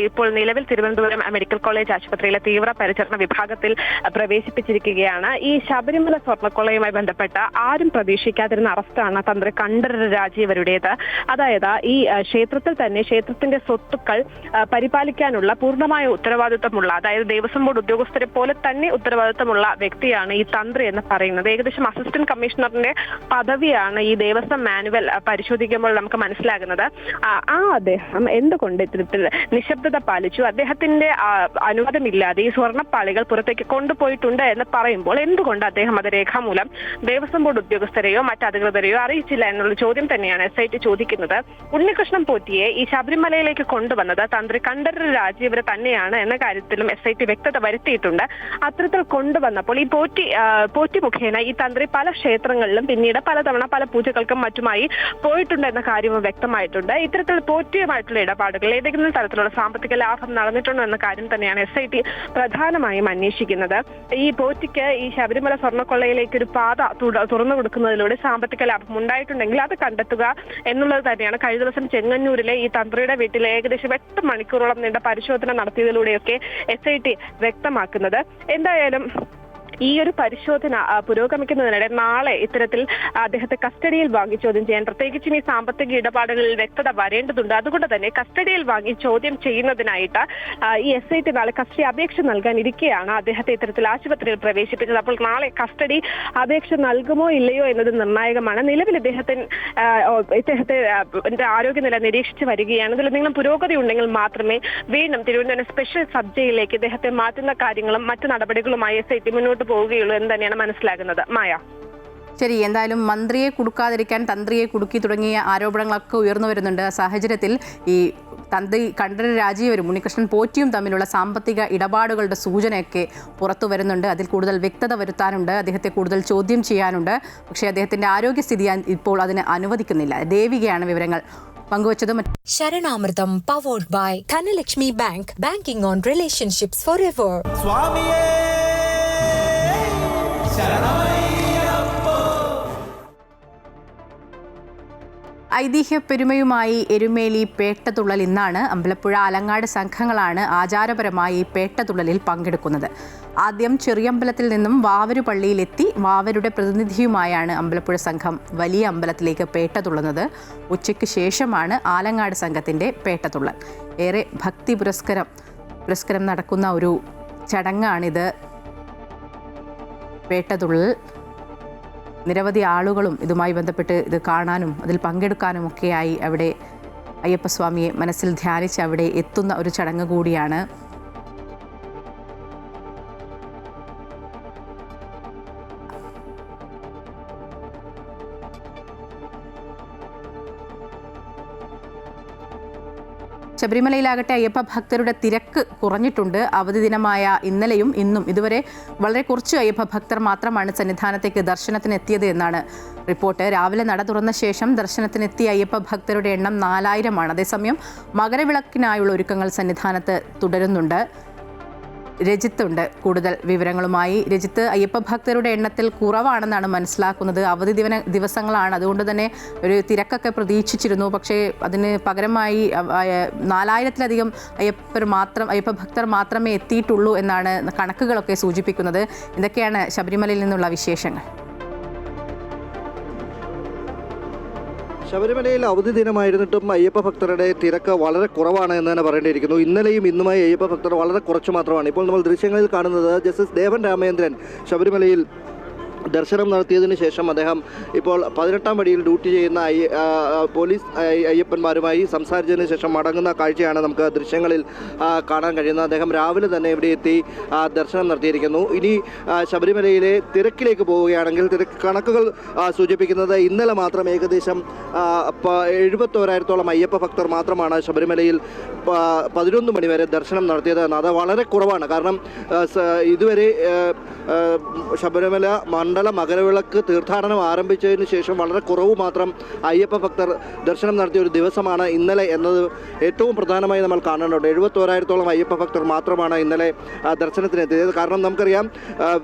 ഇപ്പോൾ നിലവിൽ തിരുവനന്തപുരം മെഡിക്കൽ കോളേജ് ആശുപത്രിയിലെ തീവ്രപരിചരണ വിഭാഗത്തിൽ പ്രവേശിപ്പിച്ചിരിക്കുകയാണ്. ഈ ശബരിമല സ്വർണ്ണക്കൊള്ളയുമായി ബന്ധപ്പെട്ട ആരും പ്രതീക്ഷിക്കാതിരുന്ന അറസ്റ്റാണ് തന്ത്രി കണ്ഠരര് രാജീവരുടേത്. അതായത് ഈ ക്ഷേത്രത്തിൽ തന്നെ ക്ഷേത്രത്തിന്റെ സ്വത്തുക്കൾ പരിപാലിക്കാനുള്ള പൂർണ്ണമായ ഉത്തരവാദിത്തമുള്ള, അതായത് ദേവസ്വം ബോർഡ് ഉദ്യോഗസ്ഥരെ പോലെ തന്നെ ഉത്തരവാദിത്തമുള്ള വ്യക്തിയാണ് ഈ തന്ത്രി എന്ന് പറയുന്നത്. ഏകദേശം അസിസ്റ്റന്റ് കമ്മീഷണറിന്റെ പദവിയാണ് ഈ ദേവസ്വം മാനുവൽ പരിശോധിക്കുമ്പോൾ നമുക്ക് മനസ്സിലാകുന്നത്. അദ്ദേഹം എന്തുകൊണ്ട് ഇത്തരത്തിൽ നിശബ്ദത പാലിച്ചു? അദ്ദേഹത്തിന്റെ അനുവാദമില്ലാതെ ഈ സ്വർണ്ണപ്പാളികൾ പുറത്തേക്ക് കൊണ്ടുപോയിട്ടുണ്ട് എന്ന് പറയുമ്പോൾ എന്തുകൊണ്ട് അദ്ദേഹം അത് രേഖാമൂലം ദേവസ്വം ബോർഡ് ഉദ്യോഗസ്ഥരെയോ മറ്റ് അധികൃതരെയോ അറിയിച്ചില്ല എന്നുള്ള ചോദ്യം തന്നെയാണ് SIT ചോദിക്കുന്നത്. ഉണ്ണികൃഷ്ണൻ പോറ്റിയെ ഈ ശബരിമലയിലേക്ക് കൊണ്ടുവന്നത് തന്ത്രി കണ്ഠരര് രാജീവര് തന്നെയാണ് എന്ന കാര്യത്തിലും SIT വ്യക്തത വരുത്തിയിട്ടുണ്ട്. അത്തരത്തിൽ കൊണ്ടുവന്നപ്പോൾ ഈ പോറ്റി മുഖേന ഈ തന്ത്രി പല ക്ഷേത്രങ്ങളിലും പിന്നീട് പലതവണ പല പൂജകൾക്കും മറ്റുമായി പോയിട്ടുണ്ട് എന്ന കാര്യവും വ്യക്തമായിട്ടുണ്ട്. ഇത്തരത്തിൽ പോറ്റിയുമായിട്ടുള്ള ഇടപാടുകൾ ഏതെങ്കിലും തരത്തിലുള്ള സാമ്പത്തിക ലാഭം നടന്നിട്ടുണ്ടോ എന്ന കാര്യം തന്നെയാണ് SIT പ്രധാനമായും അന്വേഷിക്കുന്നത്. ഈ പോറ്റിക്ക് ഈ ശബരിമല സ്വർണ്ണക്കൊള്ളയിലേക്ക് ഒരു പാത തുറന്നു കൊടുക്കുന്നതിലൂടെ സാമ്പത്തിക ലാഭം ഉണ്ടായിട്ടുണ്ടെങ്കിൽ അത് കണ്ടെത്തുക എന്നുള്ളത് തന്നെയാണ് കഴിഞ്ഞ ദിവസം ചെങ്ങന്നൂരിലെ ഈ തന്ത്രിയുടെ വീട്ടിൽ ഏകദേശം 8 മണിക്കൂറോളം നീണ്ട പരിശോധന നടത്തിയതിലൂടെയൊക്കെ SIT വ്യക്തമാക്കുന്നത്. എന്തായാലും ഈ ഒരു പരിശോധന പുരോഗമിക്കുന്നതിനിടെ നാളെ ഇത്തരത്തിൽ അദ്ദേഹത്തെ കസ്റ്റഡിയിൽ വാങ്ങി ചോദ്യം ചെയ്യാൻ, പ്രത്യേകിച്ചും ഈ സാമ്പത്തിക ഇടപാടുകളിൽ വ്യക്തത വരേണ്ടതുണ്ട്. അതുകൊണ്ട് തന്നെ കസ്റ്റഡിയിൽ വാങ്ങി ചോദ്യം ചെയ്യുന്നതിനായിട്ട് ഈ SIT നാളെ കസ്റ്റഡി അപേക്ഷ നൽകാനിരിക്കെയാണ് അദ്ദേഹത്തെ ഇത്തരത്തിൽ ആശുപത്രിയിൽ പ്രവേശിപ്പിച്ചത്. അപ്പോൾ നാളെ കസ്റ്റഡി അപേക്ഷ നൽകുമോ ഇല്ലയോ എന്നത് നിർണായകമാണ്. നിലവിൽ ഇദ്ദേഹത്തെ ആരോഗ്യനില നിരീക്ഷിച്ച് വരികയാണ്. ഇതിൽ എന്തെങ്കിലും പുരോഗതി ഉണ്ടെങ്കിൽ മാത്രമേ വീണ്ടും തിരുവനന്തപുരം സ്പെഷ്യൽ സബ് ജയിലിലേക്ക് ഇദ്ദേഹത്തെ മാറ്റുന്ന കാര്യങ്ങളും മറ്റു നടപടികളുമായി SIT മുന്നോട്ട് പോവുകയുള്ളൂ എന്ന് തന്നെയാണ് മനസ്സിലാകുന്നത്. മായ, ശരി. എന്തായാലും മന്ത്രിയെ കുടുക്കാതിരിക്കാൻ തന്ത്രിയെ കുടുക്കി തുടങ്ങിയ ആരോപണങ്ങളൊക്കെ ഉയർന്നു വരുന്നുണ്ട്. സാഹചര്യത്തിൽ ഈ തന്ത്രി കണ്ഠരര് രാജീവരും ഉണ്ണികൃഷ്ണൻ പോറ്റിയും തമ്മിലുള്ള സാമ്പത്തിക ഇടപാടുകളുടെ സൂചനയൊക്കെ പുറത്തു വരുന്നുണ്ട്. അതിൽ കൂടുതൽ വ്യക്തത വരുത്താനുണ്ട്. അദ്ദേഹത്തെ കൂടുതൽ ചോദ്യം ചെയ്യാനുണ്ട്. പക്ഷേ അദ്ദേഹത്തിൻ്റെ ആരോഗ്യസ്ഥിതി ഇപ്പോൾ അതിന് അനുവദിക്കുന്നില്ല. ദേവികയാണ് വിവരങ്ങൾ പങ്കുവച്ചത്. Saranamritham powered by Dhanalakshmi bank. Banking on relationships forever. സ്വാമിയേ ഐതിഹ്യ പെരുമയുമായി എരുമേലി പേട്ടതുള്ളൽ ഇന്നാണ്. അമ്പലപ്പുഴ ആലങ്ങാട് സംഘങ്ങളാണ് ആചാരപരമായി പേട്ടതുള്ളലിൽ പങ്കെടുക്കുന്നത്. ആദ്യം ചെറിയമ്പലത്തിൽ നിന്നും വാവരു പള്ളിയിലെത്തി വാവരുടെ പ്രതിനിധിയുമായാണ് അമ്പലപ്പുഴ സംഘം വലിയ അമ്പലത്തിലേക്ക് പേട്ടതുള്ളുന്നത്. ഉച്ചയ്ക്ക് ശേഷമാണ് ആലങ്ങാട് സംഘത്തിൻ്റെ പേട്ടതുള്ളൽ. ഏറെ ഭക്തി പുരസ്കരം നടക്കുന്ന ഒരു ചടങ്ങാണിത്. പേട്ടതുള്ളൽ നിരവധി ആളുകളും ഇതുമായി ബന്ധപ്പെട്ട് ഇത് കാണാനും അതിൽ പങ്കെടുക്കാനുമൊക്കെയായി അവിടെ അയ്യപ്പസ്വാമിയെ മനസ്സിൽ ധ്യാനിച്ച് അവിടെ എത്തുന്ന ഒരു ചടങ്ങ് കൂടിയാണ്. ശബരിമലയിലാകട്ടെ അയ്യപ്പ ഭക്തരുടെ തിരക്ക് കുറഞ്ഞിട്ടുണ്ട്. അവധി ദിനമായ ഇന്നലെയും ഇന്നും ഇതുവരെ വളരെ കുറച്ച് അയ്യപ്പ ഭക്തർ മാത്രമാണ് സന്നിധാനത്തേക്ക് ദർശനത്തിനെത്തിയത് എന്നാണ് റിപ്പോർട്ട്. രാവിലെ നട തുറന്ന ശേഷം ദർശനത്തിനെത്തിയ അയ്യപ്പ ഭക്തരുടെ എണ്ണം 4000-ആണ്. അതേസമയം മകരവിളക്കിനായുള്ള ഒരുക്കങ്ങൾ സന്നിധാനത്ത് തുടരുന്നുണ്ട്. രജിത്ത് ഉണ്ട് കൂടുതൽ വിവരങ്ങളുമായി. രജിത്ത്, അയ്യപ്പ ഭക്തരുടെ എണ്ണത്തിൽ കുറവാണെന്നാണ് മനസ്സിലാക്കുന്നത്. അവധി ദിവസങ്ങളാണ്, അതുകൊണ്ട് തന്നെ ഒരു തിരക്കൊക്കെ പ്രതീക്ഷിച്ചിരുന്നു. പക്ഷേ അതിന് പകരമായി 4000-ത്തിലധികം അയ്യപ്പ ഭക്തർ മാത്രമേ എത്തിയിട്ടുള്ളൂ എന്നാണ് കണക്കുകളൊക്കെ സൂചിപ്പിക്കുന്നത്. ഇതൊക്കെയാണ് ശബരിമലയിൽ നിന്നുള്ള വിശേഷങ്ങൾ. ശബരിമലയിൽ അവധി ദിനമായിരുന്നിട്ടും അയ്യപ്പ ഭക്തരുടെ തിരക്ക് വളരെ കുറവാണ് എന്ന് തന്നെ പറയേണ്ടിയിരിക്കുന്നു. ഇന്നലെയും ഇന്നുമായി അയ്യപ്പ ഭക്തർ വളരെ കുറച്ച് മാത്രമാണ്. ഇപ്പോൾ നമ്മൾ ദൃശ്യങ്ങളിൽ കാണുന്നത് ജസ്റ്റിസ് ദേവൻ രാമചന്ദ്രൻ ശബരിമലയിൽ ദർശനം നടത്തിയതിനു ശേഷം അദ്ദേഹം ഇപ്പോൾ 18ാം പടിയിൽ ഡ്യൂട്ടി ചെയ്യുന്ന പോലീസ് അയ്യപ്പന്മാരുമായി സംസാരിച്ചതിന് ശേഷം മടങ്ങുന്ന കാഴ്ചയാണ് നമുക്ക് ദൃശ്യങ്ങളിൽ കാണാൻ കഴിയുന്നത്. അദ്ദേഹം രാവിലെ തന്നെ ഇവിടെ എത്തി ദർശനം നടത്തിയിരിക്കുന്നു. ഇനി ശബരിമലയിലെ തിരക്കിലേക്ക് പോവുകയാണെങ്കിൽ കണക്കുകൾ സൂചിപ്പിക്കുന്നത് ഇന്നലെ മാത്രം ഏകദേശം 71,000-ഓളം അയ്യപ്പ ഭക്തർ മാത്രമാണ് ശബരിമലയിൽ 11 മണി വരെ ദർശനം നടത്തിയത്. അത് വളരെ കുറവാണ്. കാരണം ഇതുവരെ ശബരിമല മണ്ഡല മകരവിളക്ക് തീർത്ഥാടനം ആരംഭിച്ചതിന് ശേഷം വളരെ കുറവ് മാത്രം അയ്യപ്പ ഭക്തർ ദർശനം നടത്തിയ ഒരു ദിവസമാണ് ഇന്നലെ എന്നത് ഏറ്റവും പ്രധാനമായി നമ്മൾ കാണേണ്ടതുണ്ട്. 71,000-ഓളം അയ്യപ്പ ഭക്തർ മാത്രമാണ് ഇന്നലെ ദർശനത്തിനെത്തിയത്. കാരണം നമുക്കറിയാം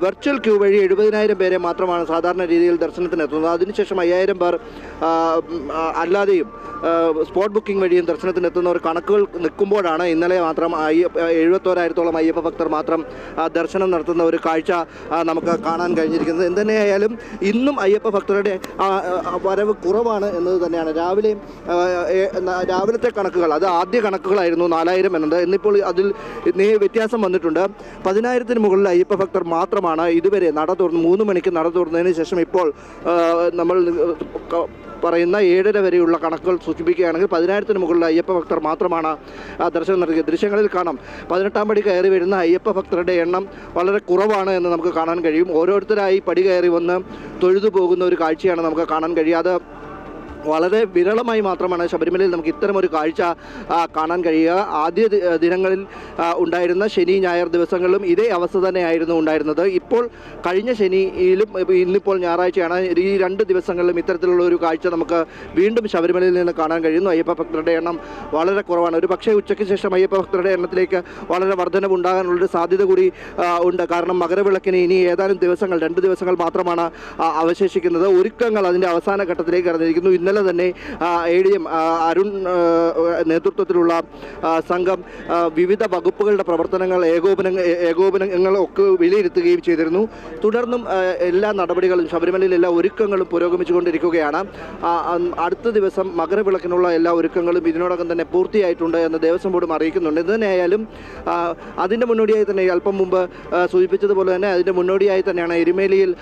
വെർച്വൽ ക്യൂ വഴി 70,000 പേരെ മാത്രമാണ് സാധാരണ രീതിയിൽ ദർശനത്തിനെത്തുന്നത്. അതിനുശേഷം 5,000 പേർ അല്ലാതെയും സ്പോട്ട് ബുക്കിംഗ് വഴിയും ദർശനത്തിനെത്തുന്ന ഒരു കണക്കുകൾ നിൽക്കുമ്പോഴാണ് ഇന്നലെ മാത്രം 71,000-ഓളം അയ്യപ്പ ഭക്തർ മാത്രം ദർശനം നടത്തുന്ന ഒരു കാഴ്ച നമുക്ക് കാണാൻ കഴിഞ്ഞിരിക്കുന്നത്. എന്തുതന്നെയായാലും ഇന്നും അയ്യപ്പ ഭക്തരുടെ വരവ് കുറവാണ് എന്നത് തന്നെയാണ്. രാവിലത്തെ കണക്കുകൾ, അത് ആദ്യ കണക്കുകളായിരുന്നു 4,000 എന്നത്. എന്നിപ്പോൾ അതിൽ വ്യത്യാസം വന്നിട്ടുണ്ട്. 10,000-ന് മുകളിൽ അയ്യപ്പ ഭക്തർ മാത്രമാണ് ഇതുവരെ നട തുറന്ന് 3 മണിക്ക് നട തുറന്നതിന് ശേഷം ഇപ്പോൾ നമ്മൾ പറയുന്ന 7:30 വരെയുള്ള കണക്കുകൾ സൂചിപ്പിക്കുകയാണെങ്കിൽ 10,000-ന് മുകളിൽ അയ്യപ്പ ഭക്തർ മാത്രമാണ് ദർശനം നടത്തിയത്. ദൃശ്യങ്ങളിൽ കാണാം 18ാം പടി കയറി വരുന്ന അയ്യപ്പ ഭക്തരുടെ എണ്ണം വളരെ കുറവാണ് എന്ന് നമുക്ക് കാണാൻ കഴിയും. ഓരോരുത്തരായി പടി കയറി വന്ന് തൊഴുതു പോകുന്ന ഒരു കാഴ്ചയാണ് നമുക്ക് കാണാൻ കഴിയാതെ. വളരെ വിരളമായി മാത്രമാണ് ശബരിമലയിൽ നമുക്ക് ഇത്തരം ഒരു കാഴ്ച കാണാൻ കഴിയുക. ആദ്യ ദിനങ്ങളിൽ ഉണ്ടായിരുന്ന ശനി ഞായർ ദിവസങ്ങളിലും ഇതേ അവസ്ഥ തന്നെയായിരുന്നു ഉണ്ടായിരുന്നത്. ഇപ്പോൾ കഴിഞ്ഞ ശനിയിലും ഇന്നിപ്പോൾ ഞായറാഴ്ചയാണ്. ഈ 2 ദിവസങ്ങളിലും ഇത്തരത്തിലുള്ള ഒരു കാഴ്ച നമുക്ക് വീണ്ടും ശബരിമലയിൽ നിന്ന് കാണാൻ കഴിയുന്നു. അയ്യപ്പ ഭക്തരുടെ എണ്ണം വളരെ കുറവാണ്. ഒരു പക്ഷേ ഉച്ചയ്ക്ക് ശേഷം അയ്യപ്പ ഭക്തരുടെ എണ്ണത്തിലേക്ക് വളരെ വർധനവ് ഉണ്ടാകാനുള്ളൊരു സാധ്യത കൂടി ഉണ്ട്. കാരണം മകരവിളക്കിന് ഇനി ഏതാനും ദിവസങ്ങൾ, 2 ദിവസങ്ങൾ മാത്രമാണ് അവശേഷിക്കുന്നത്. ഒരുക്കങ്ങൾ അതിൻ്റെ അവസാന ഘട്ടത്തിലേക്ക് കടന്നിരിക്കുന്നു. ഇന്നലെ തന്നെ ADM അരുൺ നേതൃത്വത്തിലുള്ള സംഘം വിവിധ വകുപ്പുകളുടെ പ്രവർത്തനങ്ങൾ ഏകോപനങ്ങളൊക്കെ വിലയിരുത്തുകയും ചെയ്തിരുന്നു. തുടർന്നും എല്ലാ നടപടികളും ശബരിമലയിൽ എല്ലാ ഒരുക്കങ്ങളും പുരോഗമിച്ചുകൊണ്ടിരിക്കുകയാണ്. അടുത്ത ദിവസം മകരവിളക്കിനുള്ള എല്ലാ ഒരുക്കങ്ങളും ഇതിനോടകം തന്നെ പൂർത്തിയായിട്ടുണ്ട് എന്ന് ദേവസ്വം ബോർഡും അറിയിക്കുന്നുണ്ട്. എന്തുതന്നെയായാലും അതിൻ്റെ മുന്നോടിയായി തന്നെ അല്പം മുമ്പ് സൂചിപ്പിച്ചതുപോലെ തന്നെ അതിൻ്റെ മുന്നോടിയായി തന്നെയാണ് എരുമേലിയിൽ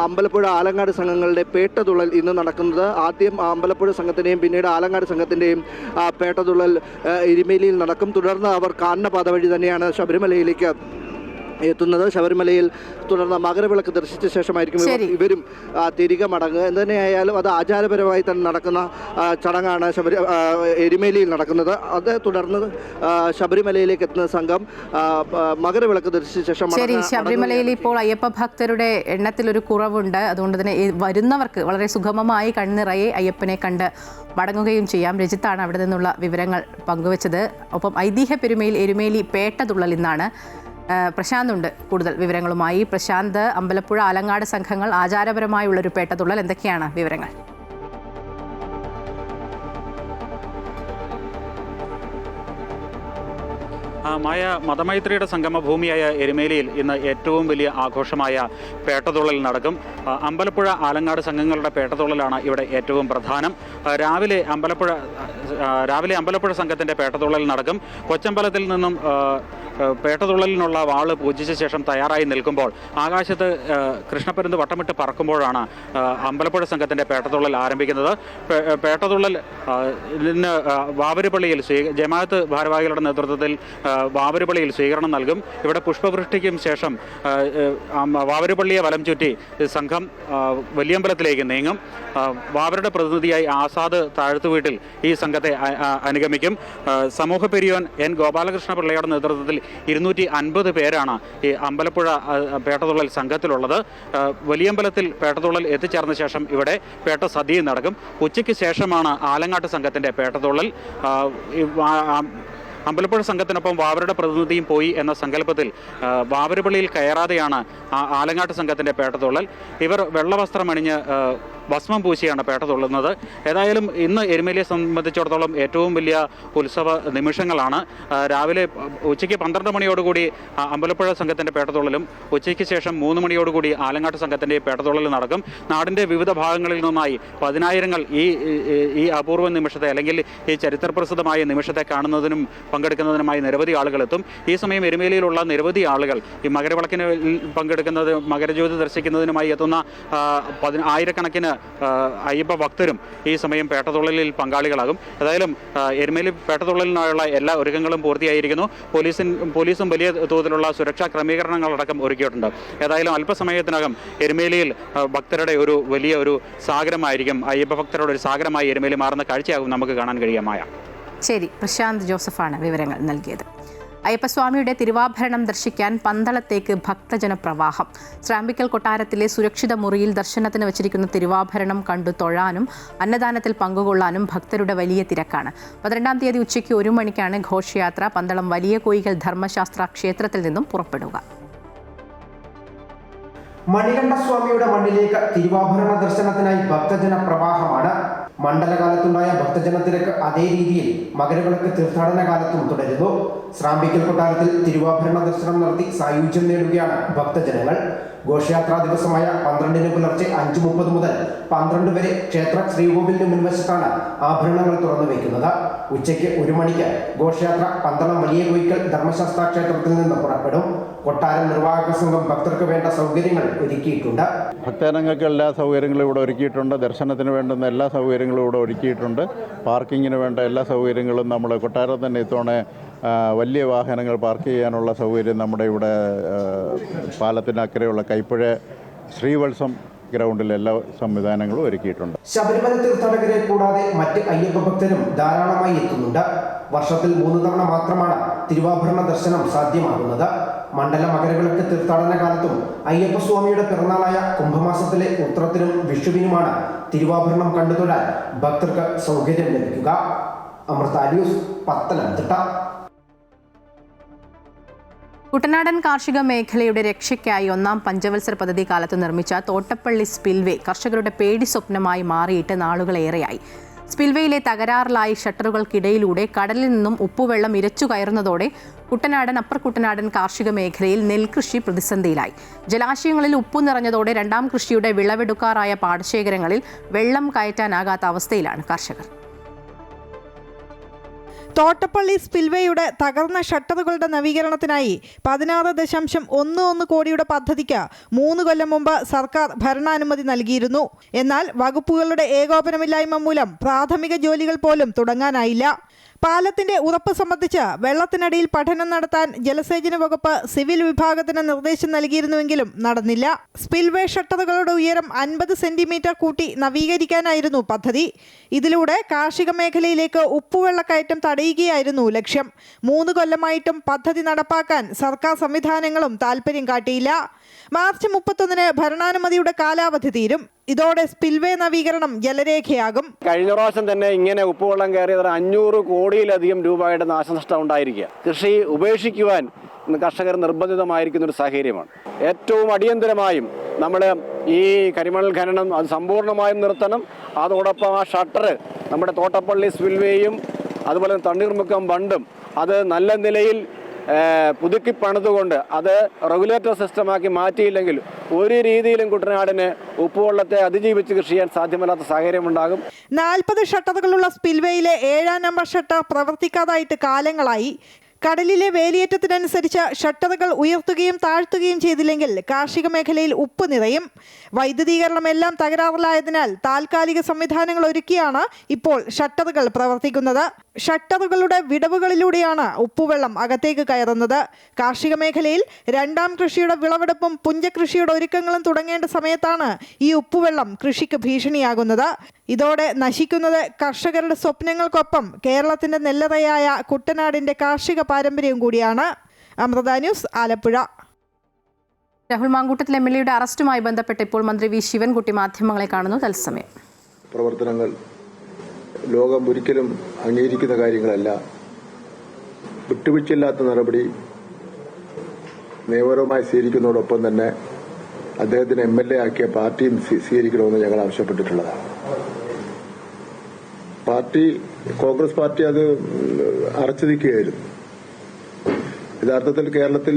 അമ്പലപ്പുഴ ആലങ്ങാട് സംഘങ്ങളുടെ പേട്ടതുള്ളൽ ഇന്ന് നടക്കുന്നത്. ആദ്യം അമ്പലപ്പുഴ സംഘത്തിൻ്റെയും പിന്നീട് ആലങ്ങാട് സംഘത്തിൻ്റെയും പേട്ടതുള്ളൽ എരുമേലിയിൽ നടക്കും. തുടർന്ന് അവർ കാനനപാത വഴി തന്നെയാണ് ശബരിമലയിലേക്ക് എത്തുന്നത്. ശബരിമലയിൽ തുടർന്ന് മകരവിളക്ക് ദർശിച്ച ശേഷമായിരിക്കും ഇവരും തിരികെ മടങ്ങുക. എന്തുതന്നെയായാലും അത് ആചാരപരമായി തന്നെ നടക്കുന്ന ചടങ്ങാണ് എരുമേലിയിൽ നടക്കുന്നത്. അത് തുടർന്ന് ശബരിമലയിലേക്ക് എത്തുന്ന സംഘം മകരവിളക്ക് ദർശിച്ച ശേഷം ശബരിമലയിൽ ഇപ്പോൾ അയ്യപ്പ ഭക്തരുടെ എണ്ണത്തിൽ ഒരു കുറവുണ്ട്. അതുകൊണ്ട് തന്നെ വരുന്നവർക്ക് വളരെ സുഗമമായി കണ്ണിറയെ അയ്യപ്പനെ കണ്ട് മടങ്ങുകയും ചെയ്യാം. രജിത്താണ് അവിടെ നിന്നുള്ള വിവരങ്ങൾ പങ്കുവച്ചത്. ഒപ്പം ഐതിഹ്യ പെരുമയിൽ എരുമേലി പേട്ടതുള്ളൽ ഇന്നാണ്. പ്രശാന്ത് ഉണ്ട് കൂടുതൽ വിവരങ്ങളുമായി. പ്രശാന്ത്, അമ്പലപ്പുഴ ആലങ്ങാട് സംഘങ്ങൾ ആചാരപരമായുള്ളൊരു പേട്ടതുള്ളൽ, എന്തൊക്കെയാണ് വിവരങ്ങൾ? മായ മതമൈത്രിയുടെ സംഗമഭൂമിയായ എരുമേലിയിൽ ഇന്ന് ഏറ്റവും വലിയ ആഘോഷമായ പേട്ടതുള്ളൽ നടക്കും. അമ്പലപ്പുഴ ആലങ്ങാട് സംഘങ്ങളുടെ പേട്ടതുള്ളലാണ് ഇവിടെ ഏറ്റവും പ്രധാനം. രാവിലെ അമ്പലപ്പുഴ സംഘത്തിൻ്റെ പേട്ടതുള്ളൽ നടക്കും. കൊച്ചമ്പലത്തിൽ നിന്നും പേട്ടതുള്ളലിനുള്ള വാള് പൂജിച്ച ശേഷം തയ്യാറായി നിൽക്കുമ്പോൾ ആകാശത്ത് കൃഷ്ണപ്പരുന്ത് വട്ടമിട്ട് പറക്കുമ്പോഴാണ് അമ്പലപ്പുഴ സംഘത്തിൻ്റെ പേട്ടതുള്ളൽ ആരംഭിക്കുന്നത്. പേട്ടതുള്ളൽ ഇന്ന് വാവരുപള്ളിയിൽ ജമാഅത്ത് ഭാരവാഹികളുടെ നേതൃത്വത്തിൽ വാവരുപള്ളിയിൽ സ്വീകരണം നൽകും. ഇവിടെ പുഷ്പവൃഷ്ടിക്കും ശേഷം വാവരുപള്ളിയെ വലം ചുറ്റി സംഘം വലിയമ്പലത്തിലേക്ക് നീങ്ങും. വാവരുടെ പ്രതിനിധിയായി ആസാദ് താഴ്ത്തുവീട്ടിൽ ഈ സംഘത്തെ അനുഗമിക്കും. സമൂഹ പെരിയോൻ N ഗോപാലകൃഷ്ണ പിള്ളയുടെ നേതൃത്വത്തിൽ 250 പേരാണ് ഈ അമ്പലപ്പുഴ പേട്ടതുള്ളൽ സംഘത്തിലുള്ളത്. വലിയമ്പലത്തിൽ പേട്ടതുള്ളൽ എത്തിച്ചേർന്ന ശേഷം ഇവിടെ പേട്ട സദ്യയും നടക്കും. ഉച്ചയ്ക്ക് ശേഷമാണ് ആലങ്ങാട്ട് സംഘത്തിൻ്റെ പേട്ടതുള്ളൽ. അമ്പലപ്പുഴ സംഘത്തിനൊപ്പം വാവരുടെ പ്രതിനിധിയും പോയി എന്ന സങ്കല്പത്തിൽ വാവരുപള്ളിയിൽ കയറാതെയാണ് ആലങ്ങാട്ട് സംഘത്തിൻ്റെ പേട്ടതുള്ളൽ. ഇവർ വെള്ളവസ്ത്രമണിഞ്ഞ് ഭസ്മം പൂശിയാണ് പേട്ട തുള്ളുന്നത്. ഏതായാലും ഇന്ന് എരുമേലിയെ സംബന്ധിച്ചിടത്തോളം ഏറ്റവും വലിയ ഉത്സവ നിമിഷങ്ങളാണ്. രാവിലെ ഉച്ചയ്ക്ക് 12 മണിയോടുകൂടി അമ്പലപ്പുഴ സംഘത്തിൻ്റെ പേട്ടതുള്ളലും ഉച്ചയ്ക്ക് ശേഷം 3 മണിയോടുകൂടി ആലങ്ങാട്ട് സംഘത്തിൻ്റെ പേട്ടതുള്ളൽ നടക്കും. നാടിൻ്റെ വിവിധ ഭാഗങ്ങളിൽ നിന്നായി 10,000 ഈ അപൂർവ നിമിഷത്തെ അല്ലെങ്കിൽ ഈ ചരിത്രപ്രസിദ്ധമായ നിമിഷത്തെ കാണുന്നതിനും പങ്കെടുക്കുന്നതിനുമായി നിരവധി ആളുകൾ എത്തും. ഈ സമയം എരുമേലിയിലുള്ള നിരവധി ആളുകൾ ഈ മകരവിളക്കിന് പങ്കെടുക്കുന്നത് മകരജ്യോതി ദർശിക്കുന്നതിനുമായി എത്തുന്ന ആയിരക്കണക്കിന് അയ്യപ്പ ഭക്തരും ഈ സമയം പേട്ടതുള്ളലിൽ പങ്കാളികളാകും. ഏതായാലും എരുമേലി പേട്ടതുള്ളലിനായുള്ള എല്ലാ ഒരുക്കങ്ങളും പൂർത്തിയായിരിക്കുന്നു. പോലീസും വലിയ തോതിലുള്ള സുരക്ഷാ ക്രമീകരണങ്ങളടക്കം ഒരുക്കിയിട്ടുണ്ട്. ഏതായാലും അല്പസമയത്തിനകം എരുമേലിയിൽ ഭക്തരുടെ ഒരു വലിയ ഒരു സാഗരമായിരിക്കും, അയ്യപ്പ ഭക്തരുടെ ഒരു സാഗരമായി എരുമേലി മാറുന്ന കാഴ്ചയാകും നമുക്ക് കാണാൻ കഴിയുമായ. ശരി, പ്രശാന്ത് ജോസഫാണ് വിവരങ്ങൾ നൽകിയത്. അയ്യപ്പസ്വാമിയുടെ തിരുവാഭരണം ദർശിക്കാൻ പന്തളത്തേക്ക് ഭക്തജന പ്രവാഹം. ശ്രാമ്പിക്കൽ കൊട്ടാരത്തിലെ സുരക്ഷിത മുറിയിൽ ദർശനത്തിന് വച്ചിരിക്കുന്ന തിരുവാഭരണം കണ്ടു തൊഴാനും അന്നദാനത്തിൽ പങ്കുകൊള്ളാനും ഭക്തരുടെ വലിയ തിരക്കാണ്. 12-ാം തീയതി ഉച്ചയ്ക്ക് 1 മണിക്കാണ് ഘോഷയാത്ര പന്തളം വലിയ കോയികൽ ധർമ്മശാസ്ത്ര ക്ഷേത്രത്തിൽ നിന്നും പുറപ്പെടുക. മണികണ്ഠസ്വാമിയുടെ മണ്ണിലേക്ക് തിരുവാഭരണ ദർശനത്തിനായി ഭക്തജന പ്രവാഹമാണ്. മണ്ഡലകാലത്തുണ്ടായ ഭക്തജന തിരക്ക് അതേ രീതിയിൽ മകരവിളക്ക് തീർത്ഥാടന കാലത്തും തുടരുന്നു. ശ്രാമ്പിക്കൽ കൊട്ടാരത്തിൽ തിരുവാഭരണ ദർശനം നടത്തി സായുജ്യം നേടുകയാണ് ഭക്തജനങ്ങൾ. ഘോഷയാത്രാ ദിവസമായ 12-ന് പുലർച്ചെ 5:30 മുതൽ 12 വരെ ക്ഷേത്ര ശ്രീകോവിലിന് മുൻവശത്താണ് ആഭരണങ്ങൾ തുറന്നു വയ്ക്കുന്നത്. ഉച്ചയ്ക്ക് 1 മണിക്ക് ഘോഷയാത്ര പന്തളം വലിയ കോയിക്കൽ ധർമ്മശാസ്ത്ര ക്ഷേത്രത്തിൽ നിന്ന് പുറപ്പെടും. കൊട്ടാരം നിർവാഹക സംഘം ഭക്തർക്ക് വേണ്ട സൗകര്യങ്ങൾ ഒരുക്കിയിട്ടുണ്ട്. ഭക്തജനങ്ങൾക്ക് എല്ലാ സൗകര്യങ്ങളും ഇവിടെ ഒരുക്കിയിട്ടുണ്ട്. ദർശനത്തിന് വേണ്ടുന്ന എല്ലാ സൗകര്യങ്ങളും ഇവിടെ ഒരുക്കിയിട്ടുണ്ട്. പാർക്കിങ്ങിന് വേണ്ട എല്ലാ സൗകര്യങ്ങളും നമ്മുടെ കൊട്ടാരം തന്നെ ഇത്തവണ വലിയ വാഹനങ്ങൾ പാർക്ക് ചെയ്യാനുള്ള സൗകര്യം നമ്മുടെ ഇവിടെ പാലത്തിനക്കരെയുള്ള കൈപ്പുഴ ശ്രീവത്സം ഗ്രൗണ്ടിൽ എല്ലാ സംവിധാനങ്ങളും ഒരുക്കിയിട്ടുണ്ട്. ശബരിമല തീർത്ഥാടകരെ കൂടാതെ മറ്റ് അയ്യപ്പ ഭക്തരും ധാരാളമായി എത്തുന്നുണ്ട്. വർഷത്തിൽ 3 തവണ മാത്രമാണ് തിരുവാഭരണ ദർശനം സാധ്യമാകുന്നത്. മണ്ഡല മകരവിളക്ക് തീർത്ഥാടന കാലത്തും അയ്യപ്പസ്വാമിയുടെ പിറന്നാളായ കുംഭമാസത്തിലെ ഉത്രത്തിനും വിഷുവിനുമാണ് തിരുവാഭരണം കണ്ടുതൊഴാൻ ഭക്തർക്ക് സൗകര്യം ലഭിക്കുക. അമൃത ന്യൂസ്, പത്തനംതിട്ട. കുട്ടനാടൻ കാർഷിക മേഖലയുടെ രക്ഷയ്ക്കായി 1-ാം പഞ്ചവത്സര പദ്ധതി കാലത്ത് നിർമ്മിച്ച തോട്ടപ്പള്ളി സ്പിൽവേ കർഷകരുടെ പേടി സ്വപ്നമായി മാറിയിട്ട് നാളുകളേറെയായി. സ്പിൽവേയിലെ തകരാറിലായി ഷട്ടറുകൾക്കിടയിലൂടെ കടലിൽ നിന്നും ഉപ്പുവെള്ളം ഇരച്ചു കയറുന്നതോടെ കുട്ടനാടൻ അപ്പർ കുട്ടനാടൻ കാർഷിക മേഖലയിൽ നെൽകൃഷി പ്രതിസന്ധിയിലായി. ജലാശയങ്ങളിൽ ഉപ്പു നിറഞ്ഞതോടെ 2-ാം കൃഷിയുടെ വിളവെടുക്കാറായ പാടശേഖരങ്ങളിൽ വെള്ളം കയറ്റാനാകാത്ത അവസ്ഥയിലാണ് കർഷകർ. തോട്ടപ്പള്ളി സ്പിൽവേയുടെ തകർന്ന ഷട്ടറുകളുടെ നവീകരണത്തിനായി 16.11 കോടിയുടെ പദ്ധതിക്ക് 3 കൊല്ലം മുമ്പ് സർക്കാർ ഭരണാനുമതി നൽകിയിരുന്നു. എന്നാൽ വകുപ്പുകളുടെ ഏകോപനമില്ലായ്മ മൂലം പ്രാഥമിക ജോലികൾ പോലും തുടങ്ങാനായില്ല. പാലത്തിന്റെ ഉറപ്പ് സംബന്ധിച്ച് വെള്ളത്തിനടിയിൽ പഠനം നടത്താൻ ജലസേചന വകുപ്പ് സിവിൽ വിഭാഗത്തിന് നിർദ്ദേശം നൽകിയിരുന്നുവെങ്കിലും നടന്നില്ല. സ്പിൽവേ ഷട്ടറുകളുടെ ഉയരം 50 സെന്റിമീറ്റർ കൂട്ടി നവീകരിക്കാനായിരുന്നു പദ്ധതി. ഇതിലൂടെ കാർഷിക മേഖലയിലേക്ക് ഉപ്പുവെള്ളക്കയറ്റം തടയുകയായിരുന്നു ലക്ഷ്യം. 3 കൊല്ലമായിട്ടും പദ്ധതി നടപ്പാക്കാൻ സർക്കാർ സംവിധാനങ്ങളും താൽപര്യം കാട്ടിയില്ല. മാർച്ച് 31-ന് ഭരണാനുമതിയുടെ കാലാവധി തീരും. ഇതോടെ സ്പിൽവേ നവീകരണം ജലരേഖയാകും. കഴിഞ്ഞ പ്രാവശ്യം തന്നെ ഇങ്ങനെ ഉപ്പുവെള്ളം കയറിയത് 500 കോടിയിലധികം രൂപയുടെ നാശനഷ്ടം ഉണ്ടായിരിക്കുക. കൃഷി ഉപേക്ഷിക്കുവാൻ കർഷകർ നിർബന്ധിതമായിരിക്കുന്ന ഒരു സാഹചര്യമാണ്. ഏറ്റവും അടിയന്തരമായും നമ്മൾ ഈ കരിമണൽ ഖനനം അത് സമ്പൂർണ്ണമായും നിർത്തണം. അതോടൊപ്പം ആ ഷട്ടർ നമ്മുടെ തോട്ടപ്പള്ളി സ്പിൽവേയും അതുപോലെ തണ്ണീർമുക്കം ബണ്ടും അത് നല്ല നിലയിൽ പുതുക്കി പണിതുകൊണ്ട് അത് റെഗുലേറ്റർ സിസ്റ്റമാക്കി മാറ്റിയില്ലെങ്കിൽ ഒരു രീതിയിലും കുട്ടനാടിന് ഉപ്പുവെള്ളത്തെ അതിജീവിച്ച് കൃഷി ചെയ്യാൻ സാധ്യമല്ലാത്ത സാഹചര്യമുണ്ടാകും. 40 ഷട്ടറുകളുള്ള സ്പിൽവേയിലെ 7-ാം നമ്പർ ഷട്ടർ പ്രവർത്തിക്കാതായിട്ട് കാലങ്ങളായി. കടലിലെ വേലിയേറ്റത്തിനനുസരിച്ച് ഷട്ടറുകൾ ഉയർത്തുകയും താഴ്ത്തുകയും ചെയ്തില്ലെങ്കിൽ കാർഷിക മേഖലയിൽ ഉപ്പ് നിറയും. വൈദ്യുതീകരണം എല്ലാം തകരാറിലായതിനാൽ താൽക്കാലിക സംവിധാനങ്ങൾ ഒരുക്കിയാണ് ഇപ്പോൾ ഷട്ടറുകൾ പ്രവർത്തിക്കുന്നത്. ഷട്ടറുകളുടെ വിടവുകളിലൂടെയാണ് ഉപ്പുവെള്ളം അകത്തേക്ക് കയറുന്നത്. കാർഷിക മേഖലയിൽ 2-ാം കൃഷിയുടെ വിളവെടുപ്പും പുഞ്ചകൃഷിയുടെ ഒരുക്കങ്ങളും തുടങ്ങേണ്ട സമയത്താണ് ഈ ഉപ്പുവെള്ളം കൃഷിക്ക് ഭീഷണിയാകുന്നത്. ഇതോടെ നശിക്കുന്നത് കർഷകരുടെ സ്വപ്നങ്ങൾക്കൊപ്പം കേരളത്തിന്റെ നെല്ലറയായ കുട്ടനാടിന്റെ കാർഷിക പാരമ്പര്യവും കൂടിയാണ്. അമൃത ന്യൂസ്, ആലപ്പുഴ. രാഹുൽ മാങ്കൂട്ടത്തിൽ MLAയുടെ അറസ്റ്റുമായി ബന്ധപ്പെട്ട് ഇപ്പോൾ മന്ത്രി വി ശിവൻകുട്ടി മാധ്യമങ്ങളെ കാണുന്നു. തത്സമയം പ്രവർത്തനങ്ങൾ ലോകം ഒരിക്കലും അംഗീകരിക്കുന്ന കാര്യങ്ങളല്ല. വിട്ടുവീഴ്ചയില്ലാത്ത നടപടി നിയമപരമായി സ്വീകരിക്കുന്നതോടൊപ്പം തന്നെ അദ്ദേഹത്തിന് MLA ആക്കിയ പാർട്ടിയും സ്വീകരിക്കണമെന്ന് ഞങ്ങൾ ആവശ്യപ്പെട്ടിട്ടുള്ളതാണ്. കോൺഗ്രസ് പാർട്ടി അത് അടച്ചു നീക്കുകയായിരുന്നു. യഥാർത്ഥത്തിൽ കേരളത്തിൽ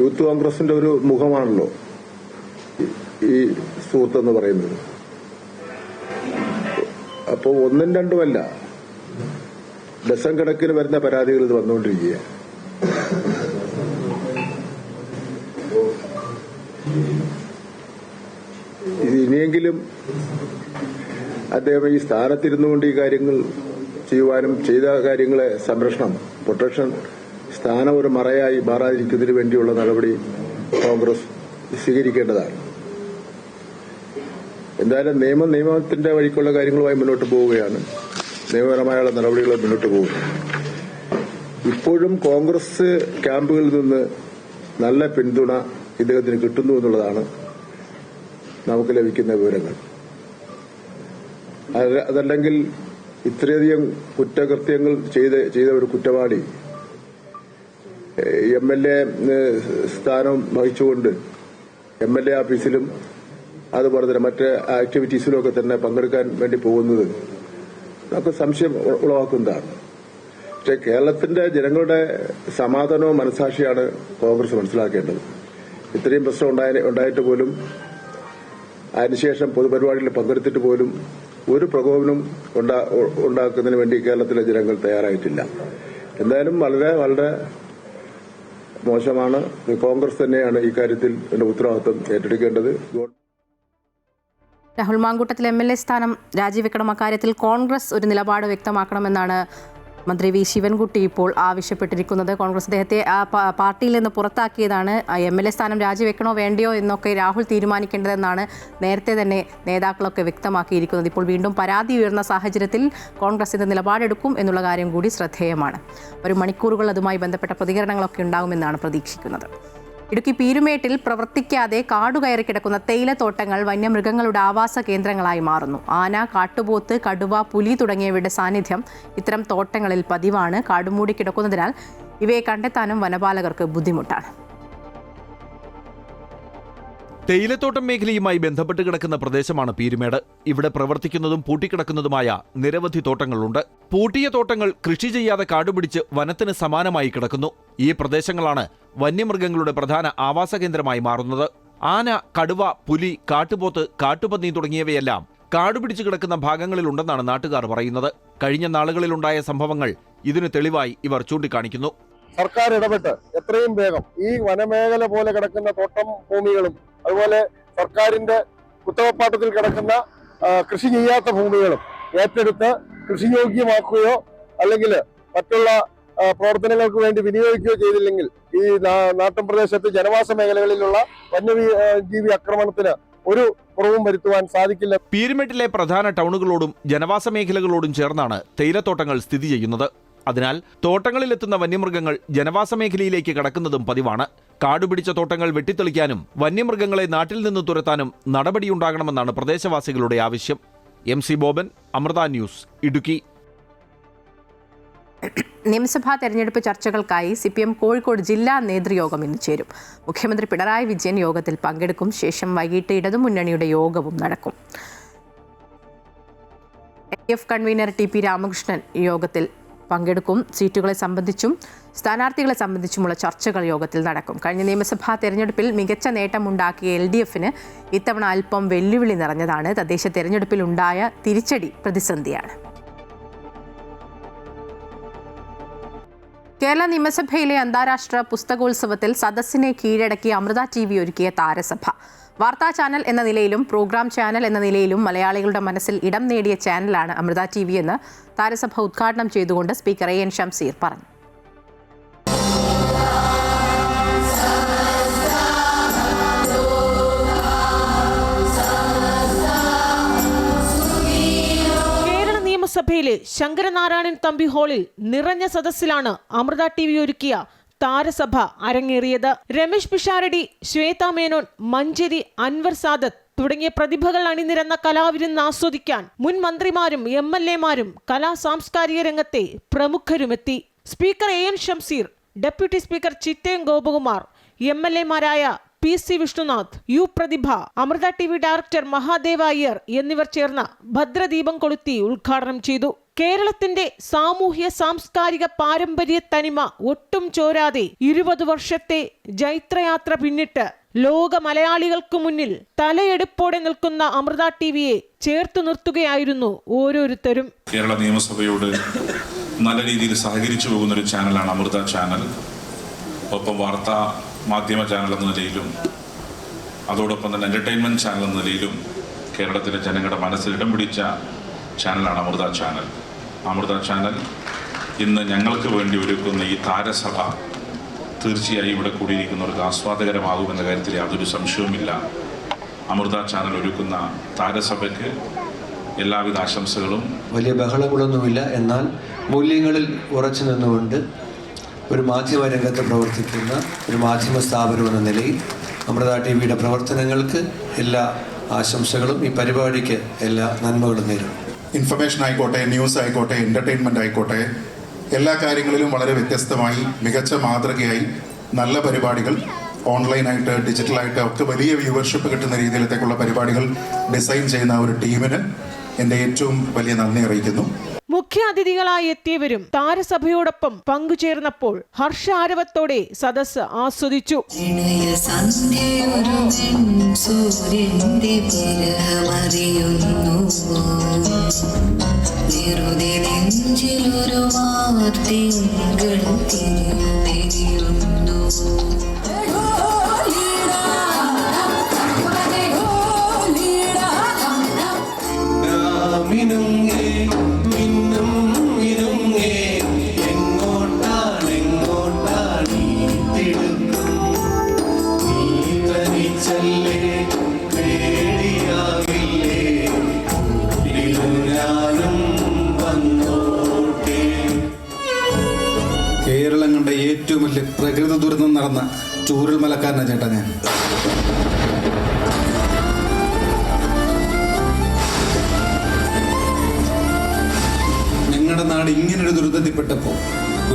യൂത്ത് കോൺഗ്രസിന്റെ ഒരു മുഖമാണല്ലോ ഈ സുഹൃത്തെന്ന് പറയുന്നത്. അപ്പോൾ ഒന്നും രണ്ടുമല്ല, ഡസൻ കണക്കിന് വരുന്ന പരാതികൾ ഇത് വന്നുകൊണ്ടിരിക്കുകയാണ്. ഇനിയെങ്കിലും അദ്ദേഹം ഈ സ്ഥാനത്തിരുന്നുകൊണ്ട് ഈ കാര്യങ്ങൾ ചെയ്യുവാനും ചെയ്ത കാര്യങ്ങളെ പ്രൊട്ടക്ഷൻ സ്ഥാനം ഒരു മറയായി മാറാതിരിക്കുന്നതിന് വേണ്ടിയുള്ള നടപടി കോൺഗ്രസ് സ്വീകരിക്കേണ്ടതാണ്. എന്തായാലും നിയമത്തിന്റെ വഴിക്കുള്ള കാര്യങ്ങളുമായി മുന്നോട്ട് പോവുകയാണ്. നിയമപരമായുള്ള നടപടികൾ മുന്നോട്ട് പോവുകയാണ്. ഇപ്പോഴും കോൺഗ്രസ് ക്യാമ്പുകളിൽ നിന്ന് നല്ല പിന്തുണ ഇദ്ദേഹത്തിന് കിട്ടുന്നു എന്നുള്ളതാണ് നമുക്ക് ലഭിക്കുന്ന വിവരങ്ങൾ. അതല്ലെങ്കിൽ ഇത്രയധികം കുറ്റകൃത്യങ്ങൾ ചെയ്ത ഒരു കുറ്റവാളി MLA സ്ഥാനം വഹിച്ചുകൊണ്ട് MLA ഓഫീസിലും അതുപോലെ തന്നെ മറ്റ് ആക്ടിവിറ്റീസിലും ഒക്കെ തന്നെ പങ്കെടുക്കാൻ വേണ്ടി പോകുന്നത് നമുക്ക് സംശയം ഉളവാക്കുന്നതാണ്. പക്ഷേ കേരളത്തിന്റെ ജനങ്ങളുടെ സമാധാനവും മനസാക്ഷിയാണ് കോൺഗ്രസ് മനസ്സിലാക്കേണ്ടത്. ഇത്രയും പ്രശ്നം ഉണ്ടായിട്ട് പോലും അതിനുശേഷം പൊതുപരിപാടികളിൽ പങ്കെടുത്തിട്ട് പോലും ഒരു പ്രകോപനം ഉണ്ടാക്കുന്നതിന് വേണ്ടി കേരളത്തിലെ ജനങ്ങൾ തയ്യാറായിട്ടില്ല. എന്തായാലും വളരെ വളരെ മോശമാണ്. കോൺഗ്രസ് തന്നെയാണ് ഇക്കാര്യത്തിൽ ഉത്തരവാദിത്വം ഏറ്റെടുക്കേണ്ടത്. രാഹുൽ മാങ്കൂട്ടത്തിൽ MLA സ്ഥാനം രാജിവെക്കണം. അക്കാര്യത്തിൽ കോൺഗ്രസ് ഒരു നിലപാട് വ്യക്തമാക്കണമെന്നാണ് മന്ത്രി വി ശിവൻകുട്ടി ഇപ്പോൾ ആവശ്യപ്പെട്ടിരിക്കുന്നത്. കോൺഗ്രസ് അദ്ദേഹത്തെ പാർട്ടിയിൽ നിന്ന് പുറത്താക്കിയതാണ്. MLA സ്ഥാനം രാജിവെക്കണോ വേണ്ടയോ എന്നൊക്കെ രാഹുൽ തീരുമാനിക്കേണ്ടതെന്നാണ് നേരത്തെ തന്നെ നേതാക്കളൊക്കെ വ്യക്തമാക്കിയിരിക്കുന്നത്. ഇപ്പോൾ വീണ്ടും പരാതി ഉയർന്ന സാഹചര്യത്തിൽ കോൺഗ്രസ് ഇത് നിലപാടെടുക്കും എന്നുള്ള കാര്യം കൂടി ശ്രദ്ധേയമാണ്. വരും മണിക്കൂറുകൾ അതുമായി ബന്ധപ്പെട്ട പ്രതികരണങ്ങളൊക്കെ ഉണ്ടാകുമെന്നാണ് പ്രതീക്ഷിക്കുന്നത്. ഇടുക്കി പീരുമേട്ടിൽ പ്രവർത്തിക്കാതെ കാടുകയറി കിടക്കുന്ന തേയിലത്തോട്ടങ്ങൾ വന്യമൃഗങ്ങളുടെ ആവാസ കേന്ദ്രങ്ങളായി മാറുന്നു. ആന, കാട്ടുപോത്ത്, കടുവ, പുലി തുടങ്ങിയവയുടെ സാന്നിധ്യം ഇത്തരം തോട്ടങ്ങളിൽ പതിവാണ്. കാടുമൂടി കിടക്കുന്നതിനാൽ ഇവയെ കണ്ടെത്താനും വനപാലകർക്ക് ബുദ്ധിമുട്ടാണ്. തേയിലത്തോട്ടം മേഖലയുമായി ബന്ധപ്പെട്ട് കിടക്കുന്ന പ്രദേശമാണ് പീരുമേട്. ഇവിടെ പ്രവർത്തിക്കുന്നതും പൂട്ടിക്കിടക്കുന്നതുമായ നിരവധി തോട്ടങ്ങളുണ്ട്. പൂട്ടിയ തോട്ടങ്ങൾ കൃഷി ചെയ്യാതെ കാടുപിടിച്ച് വനത്തിന് സമാനമായി കിടക്കുന്നു. ഈ പ്രദേശങ്ങളാണ് വന്യമൃഗങ്ങളുടെ പ്രധാന ആവാസ കേന്ദ്രമായി മാറുന്നത്. ആന, കടുവ, പുലി, കാട്ടുപോത്ത്, കാട്ടുപന്നി തുടങ്ങിയവയെല്ലാം കാടുപിടിച്ച് കിടക്കുന്ന ഭാഗങ്ങളിലുണ്ടെന്നാണ് നാട്ടുകാർ പറയുന്നത്. കഴിഞ്ഞ നാളുകളിലുണ്ടായ സംഭവങ്ങൾ ഇതിന് തെളിവായി ഇവർ ചൂണ്ടിക്കാണിക്കുന്നു. സർക്കാർ ഇടപെട്ട് എത്രയും വേഗം ഈ വനമേഖല പോലെ കിടക്കുന്ന തോട്ടം ഭൂമികളും അതുപോലെ സർക്കാരിന്റെ കുത്തകപ്പാട്ടത്തിൽ കിടക്കുന്ന കൃഷി ചെയ്യാത്ത ഭൂമികളും ഏറ്റെടുത്ത് കൃഷിയോഗ്യമാക്കുകയോ അല്ലെങ്കിൽ മറ്റുള്ള പ്രവർത്തനങ്ങൾക്ക് വേണ്ടി വിനിയോഗിക്കുകയോ ചെയ്തില്ലെങ്കിൽ ഈ നാട്ടിൻ പ്രദേശത്ത് ജനവാസ മേഖലകളിലുള്ള വന്യജീവി ആക്രമണത്തിന് ഒരു കുറവും വരുത്തുവാൻ സാധിക്കില്ല. പീരുമേട്ടിലെ പ്രധാന ടൗണുകളോടും ജനവാസ മേഖലകളോടും ചേർന്നാണ് തേയിലത്തോട്ടങ്ങൾ സ്ഥിതി ചെയ്യുന്നത്. അതിനാൽ തോട്ടങ്ങളിലെത്തുന്ന വന്യമൃഗങ്ങൾ ജനവാസ മേഖലയിലേക്ക് കടക്കുന്നതും പതിവാണ്. കാടുപിടിച്ച തോട്ടങ്ങൾ വെട്ടിത്തെളിക്കാനും വന്യമൃഗങ്ങളെ നാട്ടിൽ നിന്ന് തുരത്താനും നടപടിയുണ്ടാകണമെന്നാണ് പ്രദേശവാസികളുടെ ആവശ്യം. MC Boban, Amrita news, Idukki. നിയമസഭാ തെരഞ്ഞെടുപ്പ് ചർച്ചകൾക്കായി CPM കോഴിക്കോട് ജില്ലാ നേതൃയോഗം ഇന്ന് ചേരും. മുഖ്യമന്ത്രി പിണറായി വിജയൻ യോഗത്തിൽ പങ്കെടുക്കും. ശേഷം വൈകിട്ട് ഇടതുമുന്നണിയുടെ യോഗവും നടക്കും. LDF കൺവീനർ TP രാമകൃഷ്ണൻ യോഗത്തിൽ പങ്കെടുക്കും. സീറ്റുകളെ സംബന്ധിച്ചും സ്ഥാനാർത്ഥികളെ സംബന്ധിച്ചുമുള്ള ചർച്ചകൾ യോഗത്തിൽ നടക്കും. കഴിഞ്ഞ നിയമസഭാ തെരഞ്ഞെടുപ്പിൽ മികച്ച നേട്ടമുണ്ടാക്കിയ LDFന് ഇത്തവണ അല്പം വെല്ലുവിളി നിറഞ്ഞതാണ്. തദ്ദേശ തെരഞ്ഞെടുപ്പിൽ ഉണ്ടായ തിരിച്ചടി പ്രതിസന്ധിയാണ്. കേരള നിയമസഭയിലെ അന്താരാഷ്ട്ര പുസ്തകോത്സവത്തിൽ സദസ്സിനെ കീഴടക്കി അമൃത TV ഒരുക്കിയ താരസഭ. വാർത്താ ചാനൽ എന്ന നിലയിലും പ്രോഗ്രാം ചാനൽ എന്ന നിലയിലും മലയാളികളുടെ മനസ്സിൽ ഇടം നേടിയ ചാനലാണ് അമൃത TV എന്ന് താരസഭ ഉദ്ഘാടനം ചെയ്തുകൊണ്ട് സ്പീക്കർ AN ഷംസീർ പറഞ്ഞു. കേരള നിയമസഭയിലെ ശങ്കരനാരായണൻ തമ്പി ഹാളിൽ നിറഞ്ഞ സദസ്സിലാണ് അമൃത TV ഒരുക്കിയ താരസഭ അരങ്ങേറിയത്. രമേശ് പിഷാരടി, ശ്വേത മേനോൻ, മഞ്ചേരി, അൻവർ സാദത്ത് തുടങ്ങിയ പ്രതിഭകൾ അണിനിരന്ന കലാവിരുന്ന് ആസ്വദിക്കാൻ മുൻ മന്ത്രിമാരും MLA-മാരും കലാ സാംസ്കാരിക രംഗത്തെ പ്രമുഖരുമെത്തി. Speaker AN Shamseer, deputy speaker Chittayam Gopakumar, MLA-മാരായ PC Vishnunath, U Prathibha, Amrita TV director Mahadeva Iyer എന്നിവർ ചേർന്ന് ഭദ്രദീപം കൊളുത്തി ഉദ്ഘാടനം ചെയ്തു. കേരളത്തിന്റെ സാമൂഹ്യ സാംസ്കാരിക പാരമ്പര്യ തനിമ ഒട്ടും ചോരാതെ 20 വർഷത്തെ ജൈത്രയാത്ര പിന്നിട്ട് ലോക മലയാളികൾക്ക് മുന്നിൽ തലയെടുപ്പോടെ നിൽക്കുന്ന അമൃത TVയെ ചേർത്തു നിർത്തുകയായിരുന്നു ഓരോരുത്തരും. കേരള നിയമസഭയോട് നല്ല രീതിയിൽ സഹകരിച്ചു പോകുന്ന ഒരു ചാനലാണ് അമൃത ചാനൽ. ഒപ്പം വാർത്താ മാധ്യമ ചാനൽ എന്ന നിലയിലും അതോടൊപ്പം തന്നെ എന്റർടൈൻമെന്റ് ചാനൽ എന്ന നിലയിലും കേരളത്തിലെ ജനങ്ങളുടെ മനസ്സിൽ ഇടം പിടിച്ച ചാനലാണ് അമൃത ചാനൽ. അമൃത ചാനൽ ഇന്ന് ഞങ്ങൾക്ക് വേണ്ടി ഒരുക്കുന്ന ഈ താരസഭ തീർച്ചയായും ഇവിടെ കൂടിയിരിക്കുന്നവർക്ക് ആസ്വാദകരമാകുമെന്ന കാര്യത്തിൽ യാതൊരു സംശയവുമില്ല. അമൃത ചാനൽ ഒരുക്കുന്ന താരസഭയ്ക്ക് എല്ലാവിധ ആശംസകളും. വലിയ ബഹളങ്ങളൊന്നുമില്ല, എന്നാൽ മൂല്യങ്ങളിൽ ഉറച്ചു നിന്നുകൊണ്ട് ഒരു മാധ്യമ രംഗത്ത് പ്രവർത്തിക്കുന്ന ഒരു മാധ്യമ സ്ഥാപനം എന്ന നിലയിൽ അമൃത TVയുടെ പ്രവർത്തനങ്ങൾക്ക് എല്ലാ ആശംസകളും, ഈ പരിപാടിക്ക് എല്ലാ നന്മകളും നേരും. ഇൻഫർമേഷൻ ആയിക്കോട്ടെ, ന്യൂസ് ആയിക്കോട്ടെ, എൻ്റർടൈൻമെൻ്റ് ആയിക്കോട്ടെ, എല്ലാ കാര്യങ്ങളിലും വളരെ വ്യത്യസ്തമായി മികച്ച മാതൃകയായി നല്ല പരിപാടികൾ ഓൺലൈനായിട്ട് ഡിജിറ്റലായിട്ട് ഒക്കെ വലിയ വ്യൂവർഷിപ്പ് കിട്ടുന്ന രീതിയിലത്തേക്കുള്ള പരിപാടികൾ ഡിസൈൻ ചെയ്യുന്ന ഒരു ടീമിന് എൻ്റെ ഏറ്റവും വലിയ നന്ദി അറിയിക്കുന്നു. മുഖ്യാതിഥികളായി എത്തിയവരും താരസഭയോടൊപ്പം പങ്കുചേർന്നപ്പോൾ ഹർഷാരവത്തോടെ സദസ്സ് ആസ്വദിച്ചു. കേരളം കണ്ട ഏറ്റവും വലിയ പ്രകൃതി ദുരന്തം നടന്ന ചൂരൽമലക്കാരനാണ് ചേട്ടാ ഞാൻ. ഞങ്ങളുടെ നാട് ഇങ്ങനൊരു ദുരിതത്തിൽപ്പെട്ടപ്പോൾ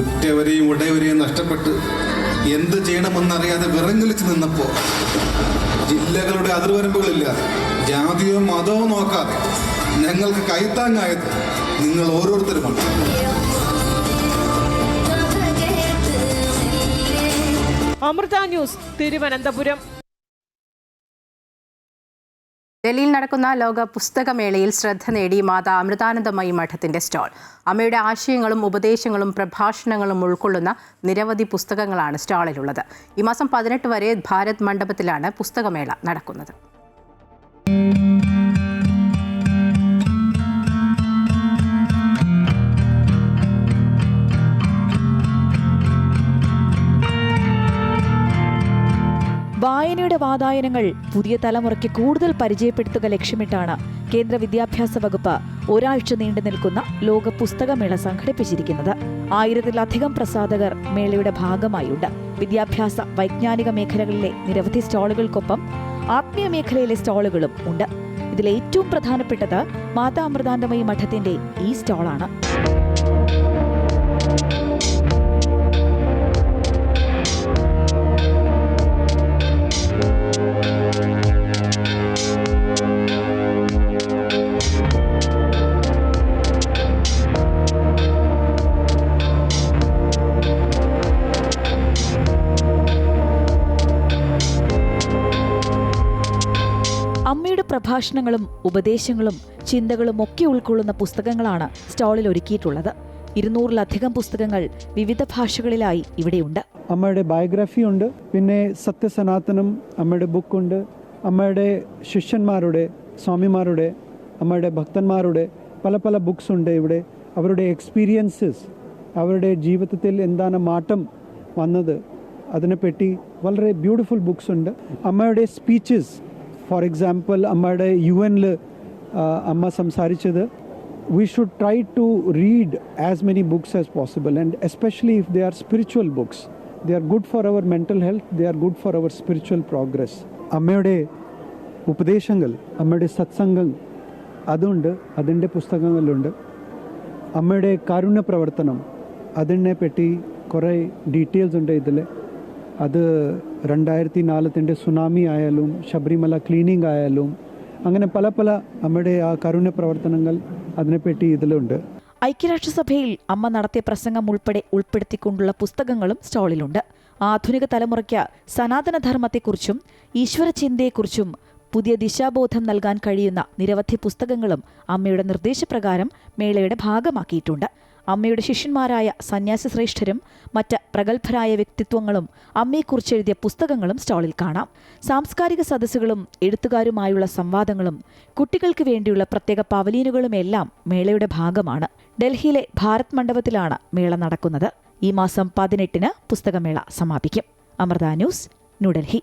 ഉറ്റവരെയും ഉടയവരെയും നഷ്ടപ്പെട്ട് എന്ത് ചെയ്യണമെന്നറിയാതെ വിറങ്ങലിച്ച് നിന്നപ്പോൾ ജില്ലകളുടെ അതിർവരമ്പുകളില്ലാതെ ജാതിയോ മതമോ നോക്കാതെ ഞങ്ങൾക്ക് കൈത്താങ്ങായത് നിങ്ങൾ ഓരോരുത്തരുമാണ്. അമൃത ന്യൂസ്, തിരുവനന്തപുരം. ഡൽഹിയിൽ നടക്കുന്ന ലോക പുസ്തകമേളയിൽ ശ്രദ്ധ നേടി മാതാ അമൃതാനന്ദമയി മഠത്തിന്റെ സ്റ്റാൾ. അമ്മയുടെ ആശയങ്ങളും ഉപദേശങ്ങളും പ്രഭാഷണങ്ങളും ഉൾക്കൊള്ളുന്ന നിരവധി പുസ്തകങ്ങളാണ് സ്റ്റാളിലുള്ളത്. ഈ മാസം 18 വരെ ഭാരത് മണ്ഡപത്തിലാണ് പുസ്തകമേള നടക്കുന്നത്. വായനയുടെ വാതായനങ്ങൾ പുതിയ തലമുറയ്ക്ക് കൂടുതൽ പരിചയപ്പെടുത്തുക ലക്ഷ്യമിട്ടാണ് കേന്ദ്ര വിദ്യാഭ്യാസ വകുപ്പ് ഒരാഴ്ച നീണ്ടു നിൽക്കുന്ന ലോക പുസ്തകമേള സംഘടിപ്പിച്ചിരിക്കുന്നത്. 1000-ലധികം പ്രസാധകർ മേളയുടെ ഭാഗമായുണ്ട്. വിദ്യാഭ്യാസ, വൈജ്ഞാനിക മേഖലകളിലെ നിരവധി സ്റ്റാളുകൾക്കൊപ്പം ആത്മീയ മേഖലയിലെ സ്റ്റാളുകളും ഉണ്ട്. ഇതിലേറ്റവും പ്രധാനപ്പെട്ടത് മാതാ അമൃതാനന്ദമയി മഠത്തിന്റെ ഈ സ്റ്റാളാണ്. അമ്മയുടെ പ്രഭാഷണങ്ങളും ഉപദേശങ്ങളും ചിന്തകളും ഒക്കെ ഉൾക്കൊള്ളുന്ന പുസ്തകങ്ങളാണ് സ്റ്റാളിൽ ഒരുക്കിയിട്ടുള്ളത്. 200-ലധികം പുസ്തകങ്ങൾ വിവിധ ഭാഷകളിലായി ഇവിടെയുണ്ട്. അമ്മയുടെ ബയോഗ്രഫി ഉണ്ട്, പിന്നെ സത്യസനാതനം അമ്മയുടെ ബുക്കുണ്ട്, അമ്മയുടെ ശിഷ്യന്മാരുടെ, സ്വാമിമാരുടെ, അമ്മയുടെ ഭക്തന്മാരുടെ പല പല ബുക്സ് ഉണ്ട് ഇവിടെ. അവരുടെ എക്സ്പീരിയൻസസ്, അവരുടെ ജീവിതത്തിൽ എന്താണ് മാറ്റം വന്നത് അതിനെപ്പറ്റി വളരെ ബ്യൂട്ടിഫുൾ ബുക്സ് ഉണ്ട്. അമ്മയുടെ സ്പീച്ചസ്, ഫോർ എക്സാമ്പിൾ അമ്മയുടെ UN-ൽ അമ്മ സംസാരിച്ചത്, we should try to read as many books as possible, and especially if they are spiritual books. They are good for our mental health, they are good for our spiritual progress. അമ്മയുടെ ഉപദേശങ്ങൾ, അമ്മയുടെ സത്സംഗം അതുണ്ട്, അതിൻ്റെ പുസ്തകങ്ങളുണ്ട്. അമ്മയുടെ കാരുണ്യ പ്രവർത്തനം, അതിനെ പറ്റി കുറേ ഡീറ്റെയിൽസ് ഉണ്ട് ഇതിൽ. അത് 2004 സുനാമി ആയാലും ശബരിമല ക്ലീനിങ് ആയാലും അങ്ങനെ പല പല അമ്മയുടെ ആ കാരുണ്യ പ്രവർത്തനങ്ങൾ അതിനെപ്പറ്റി ഇതിലുണ്ട്. ഐക്യരാഷ്ട്രസഭയിൽ അമ്മ നടത്തിയ പ്രസംഗം ഉൾപ്പെടെ ഉൾപ്പെടുത്തിക്കൊണ്ടുള്ള പുസ്തകങ്ങളും സ്റ്റാളിലുണ്ട്. ആധുനിക തലമുറയ്ക്ക് സനാതനധർമ്മത്തെക്കുറിച്ചും ഈശ്വരചിന്തയെക്കുറിച്ചും പുതിയ ദിശാബോധം നൽകാൻ കഴിയുന്ന നിരവധി പുസ്തകങ്ങളും അമ്മയുടെ നിർദ്ദേശപ്രകാരം മേളയുടെ ഭാഗമാക്കിയിട്ടുണ്ട്. അമ്മയുടെ ശിഷ്യന്മാരായ സന്യാസി ശ്രേഷ്ഠരും മറ്റ് പ്രഗത്ഭരായ വ്യക്തിത്വങ്ങളും അമ്മയെക്കുറിച്ച് എഴുതിയ പുസ്തകങ്ങളും സ്റ്റാളിൽ കാണാം. സാംസ്കാരിക സദസ്സുകളും എഴുത്തുകാരുമായുള്ള സംവാദങ്ങളും കുട്ടികൾക്ക് വേണ്ടിയുള്ള പ്രത്യേക പവലീനുകളുമെല്ലാം മേളയുടെ ഭാഗമാണ്. ഡൽഹിയിലെ ഭാരത് മണ്ഡപത്തിലാണ് മേള നടക്കുന്നത്. ഈ മാസം 18-ന് പുസ്തകമേള സമാപിക്കും. അമൃത ന്യൂസ്, ന്യൂഡൽഹി.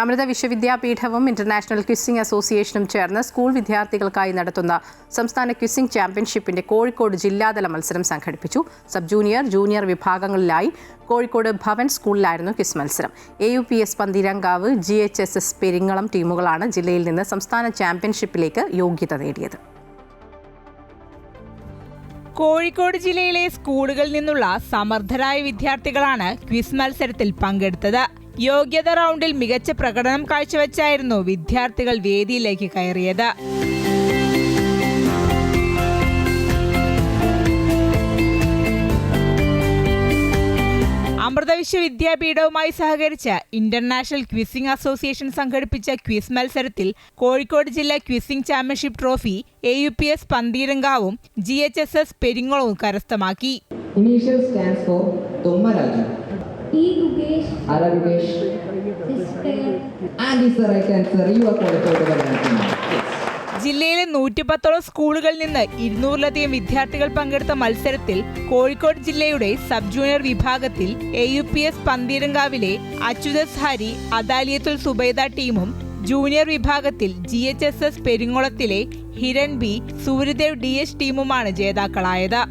അമൃത വിശ്വവിദ്യാപീഠവും ഇന്റർനാഷണൽ ക്വിസിംഗ് അസോസിയേഷനും ചേർന്ന് സ്കൂൾ വിദ്യാർത്ഥികൾക്കായി നടത്തുന്ന സംസ്ഥാന ക്വിസിംഗ് ചാമ്പ്യൻഷിപ്പിന്റെ കോഴിക്കോട് ജില്ലാതല മത്സരം സംഘടിപ്പിച്ചു. സബ് ജൂനിയർ, ജൂനിയർ വിഭാഗങ്ങളിലായി കോഴിക്കോട് ഭവൻ സ്കൂളിലായിരുന്നു ക്വിസ് മത്സരം. AUPS പന്തീരങ്കാവ്, GHSS പെരിങ്ങളം ടീമുകളാണ് ജില്ലയിൽ നിന്ന് സംസ്ഥാന ചാമ്പ്യൻഷിപ്പിലേക്ക് യോഗ്യത നേടിയത്. കോഴിക്കോട് ജില്ലയിലെ സ്കൂളുകളിൽ നിന്നുള്ള സമർത്ഥരായ വിദ്യാർത്ഥികളാണ് ക്വിസ് മത്സരത്തിൽ പങ്കെടുത്തത്. യോഗ്യത റൗണ്ടിൽ മികച്ച പ്രകടനം കാഴ്ചവെച്ചായിരുന്നു വിദ്യാർത്ഥികൾ വേദിയിലേക്ക് കയറിയത്. അമൃത വിശ്വവിദ്യാപീഠവുമായി സഹകരിച്ച് ഇന്റർനാഷണൽ ക്വിസിംഗ് അസോസിയേഷൻ സംഘടിപ്പിച്ച ക്വിസ് മത്സരത്തിൽ കോഴിക്കോട് ജില്ലാ quizzing championship trophy AUPS പന്തീരങ്കാവും GHSS പെരിങ്ങളവും കരസ്ഥമാക്കി. ജില്ലയിലെ 110ഓളം സ്കൂളുകളിൽ നിന്ന് 200-ലധികം വിദ്യാർത്ഥികൾ പങ്കെടുത്ത മത്സരത്തിൽ കോഴിക്കോട് ജില്ലയുടെ സബ് ജൂനിയർ വിഭാഗത്തിൽ AUPS പന്തീരങ്കാവിലെ അച്യുതസ് ഹരി അദാലിയത്തുൽ സുബൈദ ടീമും ജൂനിയർ വിഭാഗത്തിൽ GHSS പെരിങ്ങോളത്തിലെ ഹിരൺ ബി, സൂര്യദേവ് DH ടീമുമാണ് ജേതാക്കളായത്.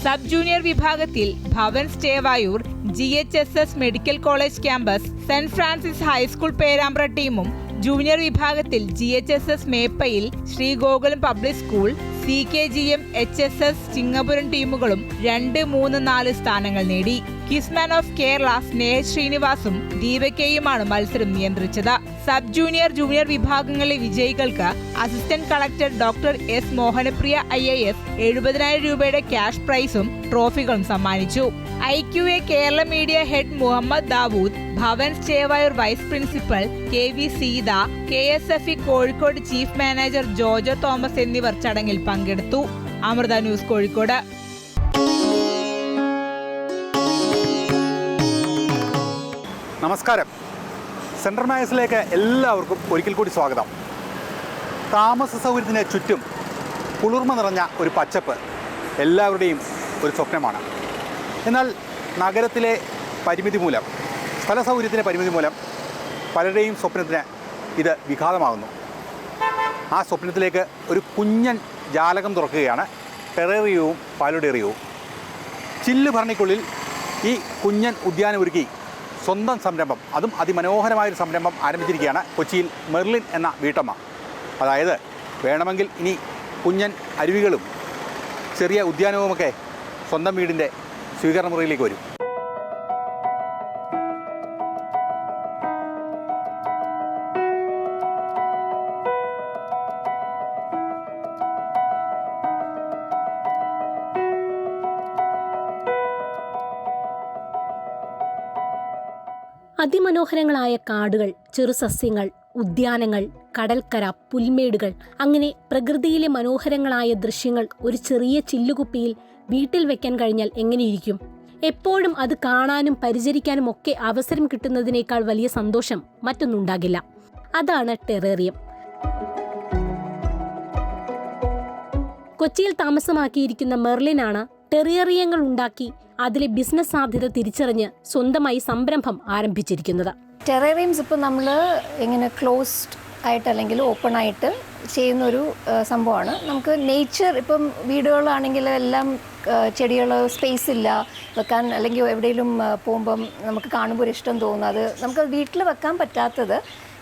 സബ് ജൂനിയർ വിഭാഗത്തിൽ ഭവൻ സ്റ്റേവായൂർ, GHSS medical college campus, saint Francis high school Perambra ടീമും ജൂനിയർ വിഭാഗത്തിൽ GHSS Meppayil, Sree Gokulam public school, CKGM HSS Chingapuram ടീമുകളും 2, 3, 4 സ്ഥാനങ്ങൾ നേടി. കിസ്മാൻ ഓഫ് കേരള സ്നേഹ ശ്രീനിവാസും ദീപകയുമാണ് മത്സരം നിയന്ത്രിച്ചത്. സബ് ജൂനിയർ, ജൂനിയർ വിഭാഗങ്ങളിലെ വിജയികൾക്ക് assistant collector doctor S Mohanapriya IAS 70,000 രൂപയുടെ ക്യാഷ് പ്രൈസും ട്രോഫികളും സമ്മാനിച്ചു. IQA Kerala media head Muhammad Dawood, Bhavan സ്റ്റേവായൂർ vice principal KV Seetha, KSFE Kozhikode chief manager Jojo Thomas എന്നിവർ ചടങ്ങിൽ പങ്കെടുത്തു. അമൃത ന്യൂസ്, കോഴിക്കോട്. നമസ്കാരം. സെൻട്രൽ മാഗസിനിലേക്ക് എല്ലാവർക്കും ഒരിക്കൽ കൂടി സ്വാഗതം. താമസ സൗകര്യത്തിന് ചുറ്റും കുളിർമ നിറഞ്ഞ ഒരു പച്ചപ്പ് എല്ലാവരുടെയും ഒരു സ്വപ്നമാണ്. എന്നാൽ നഗരത്തിലെ പരിമിതി മൂലം, സ്ഥല സൗകര്യത്തിൻ്റെ പരിമിതി മൂലം പലരുടെയും സ്വപ്നത്തിന് ഇത് വിഘാതമാകുന്നു. ആ സ്വപ്നത്തിലേക്ക് ഒരു കുഞ്ഞൻ ജാലകം തുറക്കുകയാണ് ടെറേറിയവും പാലുഡേറിയവും. ചില്ല് ഭരണിക്കുള്ളിൽ ഈ കുഞ്ഞൻ ഉദ്യാനം ഒരുക്കി സ്വന്തം സംരംഭം, അതും അതിമനോഹരമായൊരു സംരംഭം ആരംഭിച്ചിരിക്കുകയാണ് കൊച്ചിയിൽ മെർലിൻ എന്ന വീട്ടമ്മ. അതായത് വേണമെങ്കിൽ ഇനി കുഞ്ഞൻ അരുവികളും ചെറിയ ഉദ്യാനവുമൊക്കെ സ്വന്തം വീടിൻ്റെ സ്വീകരണ മുറിയിലേക്ക് വരും. അതിമനോഹരങ്ങളായ കാടുകൾ, ചെറുസസ്യങ്ങൾ, ഉദ്യാനങ്ങൾ, കടൽക്കര, പുൽമേടുകൾ, അങ്ങനെ പ്രകൃതിയിലെ മനോഹരങ്ങളായ ദൃശ്യങ്ങൾ ഒരു ചെറിയ ചില്ലുകുപ്പിയിൽ വീട്ടിൽ വെക്കാൻ കഴിഞ്ഞാൽ എങ്ങനെയിരിക്കും? എപ്പോഴും അത് കാണാനും പരിചരിക്കാനും ഒക്കെ അവസരം കിട്ടുന്നതിനേക്കാൾ വലിയ സന്തോഷം മറ്റൊന്നുണ്ടാകില്ല. അതാണ് ടെറേറിയം. കൊച്ചിയിൽ താമസമാക്കിയിരിക്കുന്ന മെർലിനാണ് ടെറേറിയങ്ങൾ ഉണ്ടാക്കി അതിലെ ബിസിനസ് സാധ്യത തിരിച്ചറിഞ്ഞ് സ്വന്തമായി സംരംഭം ആരംഭിച്ചിരിക്കുന്നത്. ടെറേറിയംസ് ഇപ്പോൾ നമ്മൾ ഇങ്ങനെ ക്ലോസ്ഡ് ആയിട്ട് അല്ലെങ്കിൽ ഓപ്പൺ ആയിട്ട് ചെയ്യുന്നൊരു സംഭവമാണ്. നമുക്ക് നേച്ചർ, ഇപ്പം വീടുകളാണെങ്കിൽ എല്ലാം ചെടികൾ സ്പേസ് ഇല്ല വെക്കാൻ, അല്ലെങ്കിൽ എവിടെയെങ്കിലും പോകുമ്പം നമുക്ക് കാണുമ്പോൾ ഒരു ഇഷ്ടം തോന്നും. അത് നമുക്ക് വീട്ടിൽ വെക്കാൻ പറ്റാത്തത്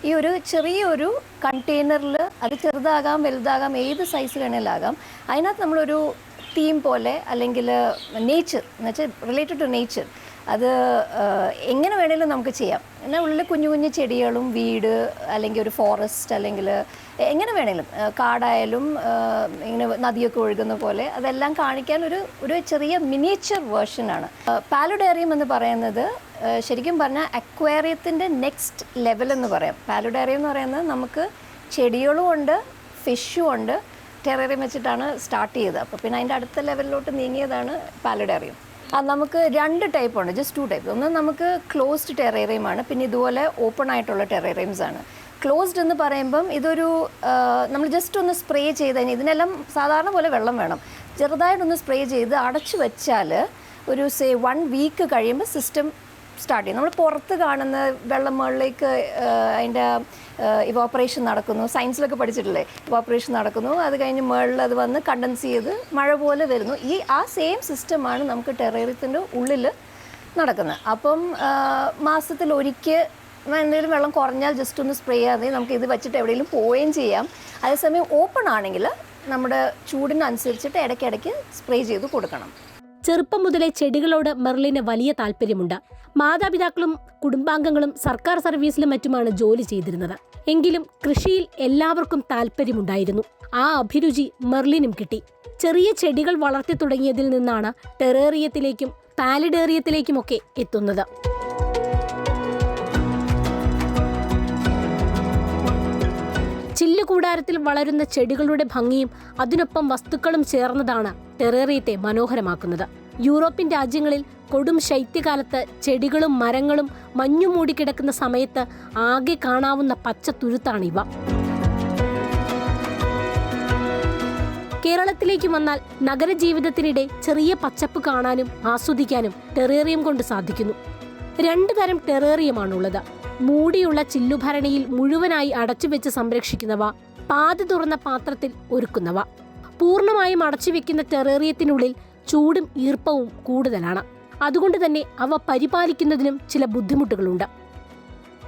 ഈ ഒരു ചെറിയൊരു കണ്ടെയ്നറിൽ, അത് ചെറുതാകാം വലുതാകാം ഏത് സൈസ് വേണേലാകാം, അതിനകത്ത് നമ്മളൊരു തീം പോലെ അല്ലെങ്കിൽ നേച്ചർ എന്ന് വെച്ചാൽ റിലേറ്റഡ് ടു നേച്ചർ, അത് എങ്ങനെ വേണേലും നമുക്ക് ചെയ്യാം. എന്നാൽ ഉള്ളിൽ കുഞ്ഞു കുഞ്ഞു ചെടികളും വീട് അല്ലെങ്കിൽ ഒരു ഫോറസ്റ്റ് അല്ലെങ്കിൽ എങ്ങനെ വേണേലും കാടായാലും ഇങ്ങനെ നദിയൊക്കെ ഒഴുകുന്ന പോലെ അതെല്ലാം കാണിക്കാൻ ഒരു ചെറിയ മിനിയേച്ചർ വേർഷനാണ്. പാലുഡേറിയം എന്ന് പറയുന്നത് ശരിക്കും പറഞ്ഞാൽ അക്വേറിയത്തിൻ്റെ നെക്സ്റ്റ് ലെവൽ എന്ന് പറയാം. പാലുഡേറിയം എന്ന് പറയുന്നത് നമുക്ക് ചെടികളും ഉണ്ട്, ഫിഷും ഉണ്ട്. ടെറേറിയം വെച്ചിട്ടാണ് സ്റ്റാർട്ട് ചെയ്തത്. അപ്പോൾ പിന്നെ അതിൻ്റെ അടുത്ത ലെവലിലോട്ട് നീങ്ങിയതാണ് പാലുഡേറിയം. നമുക്ക് 2 ടൈപ്പ് ഉണ്ട്, ജസ്റ്റ് 2 ടൈപ്പ്. ഒന്ന് നമുക്ക് ക്ലോസ്ഡ് ടെറേറിയമാണ്, പിന്നെ ഇതുപോലെ ഓപ്പൺ ആയിട്ടുള്ള ടെറേറിയംസ് ആണ്. ക്ലോസ്ഡ് എന്ന് പറയുമ്പം ഇതൊരു നമ്മൾ ജസ്റ്റ് ഒന്ന് സ്പ്രേ ചെയ്ത്, ഇതിനെല്ലാം സാധാരണ പോലെ വെള്ളം വേണം, ചെറുതായിട്ടൊന്ന് സ്പ്രേ ചെയ്ത് അടച്ചു വെച്ചാൽ ഒരു 1 വീക്ക് കഴിയുമ്പോൾ സിസ്റ്റം സ്റ്റാർട്ട് ചെയ്യും. നമ്മൾ പുറത്ത് കാണുന്ന വെള്ളം മുകളിലേക്ക് അതിൻ്റെ ഇവോപ്പറേഷൻ നടക്കുന്നു, സയൻസിലൊക്കെ പഠിച്ചിട്ടില്ലേ, ഇവോപ്പറേഷൻ നടക്കുന്നു, അത് കഴിഞ്ഞ് മുകളിൽ അത് വന്ന് കണ്ടൻസ് ചെയ്ത് മഴ പോലെ വരുന്നു. ആ സെയിം സിസ്റ്റമാണ് നമുക്ക് ടെറേറിയത്തിൻ്റെ ഉള്ളിൽ നടക്കുന്നത്. അപ്പം മാസത്തിൽ ഒരിക്കൽ എന്തെങ്കിലും വെള്ളം കുറഞ്ഞാൽ ജസ്റ്റ് ഒന്ന് സ്പ്രേ ചെയ്യാതെ നമുക്ക് ഇത് വെച്ചിട്ട് എവിടെയെങ്കിലും പോവുകയും ചെയ്യാം. അതേസമയം ഓപ്പൺ ആണെങ്കിൽ നമ്മുടെ ചൂടിനനുസരിച്ചിട്ട് ഇടയ്ക്കിടയ്ക്ക് സ്പ്രേ ചെയ്ത് കൊടുക്കണം. ചെറുപ്പം മുതലേ ചെടികളോട് മെർലിന് വലിയ താല്പര്യമുണ്ട്. മാതാപിതാക്കളും കുടുംബാംഗങ്ങളും സർക്കാർ സർവീസിലും മറ്റുമാണ് ജോലി ചെയ്തിരുന്നത്. എങ്കിലും കൃഷിയിൽ എല്ലാവർക്കും താല്പര്യമുണ്ടായിരുന്നു. ആ അഭിരുചി മെർലിനും കിട്ടി. ചെറിയ ചെടികൾ വളർത്തി തുടങ്ങിയതിൽ നിന്നാണ് ടെറേറിയത്തിലേക്കും പാലിഡേറിയത്തിലേക്കുമൊക്കെ എത്തുന്നത്. ചില്ലുകൂടാരത്തിൽ വളരുന്ന ചെടികളുടെ ഭംഗിയും അതിനൊപ്പം വസ്തുക്കളും ചേർന്നതാണ് ടെറേറിയത്തെ മനോഹരമാക്കുന്നത്. യൂറോപ്യൻ രാജ്യങ്ങളിൽ കൊടും ശൈത്യകാലത്ത് ചെടികളും മരങ്ങളും മഞ്ഞു മൂടിക്കിടക്കുന്ന സമയത്ത് ആകെ കാണാവുന്ന പച്ച തുരുത്താണിവ. കേരളത്തിലേക്ക് വന്നാൽ നഗരജീവിതത്തിനിടെ ചെറിയ പച്ചപ്പ് കാണാനും ആസ്വദിക്കാനും ടെറേറിയം കൊണ്ട് സാധിക്കുന്നു. 2 തരം ടെറേറിയമാണുള്ളത്. മൂടിയുള്ള ചില്ലുഭരണിയിൽ മുഴുവനായി അടച്ചുവെച്ച് സംരക്ഷിക്കുന്നവ, പാതി തുറന്ന പാത്രത്തിൽ ഒരുക്കുന്നവ. പൂർണ്ണമായും അടച്ചുവെക്കുന്ന ടെറേറിയത്തിനുള്ളിൽ ചൂടും ഈർപ്പവും കൂടുതലാണ്. അതുകൊണ്ട് തന്നെ അവ പരിപാലിക്കുന്നതിനും ചില ബുദ്ധിമുട്ടുകളുണ്ട്.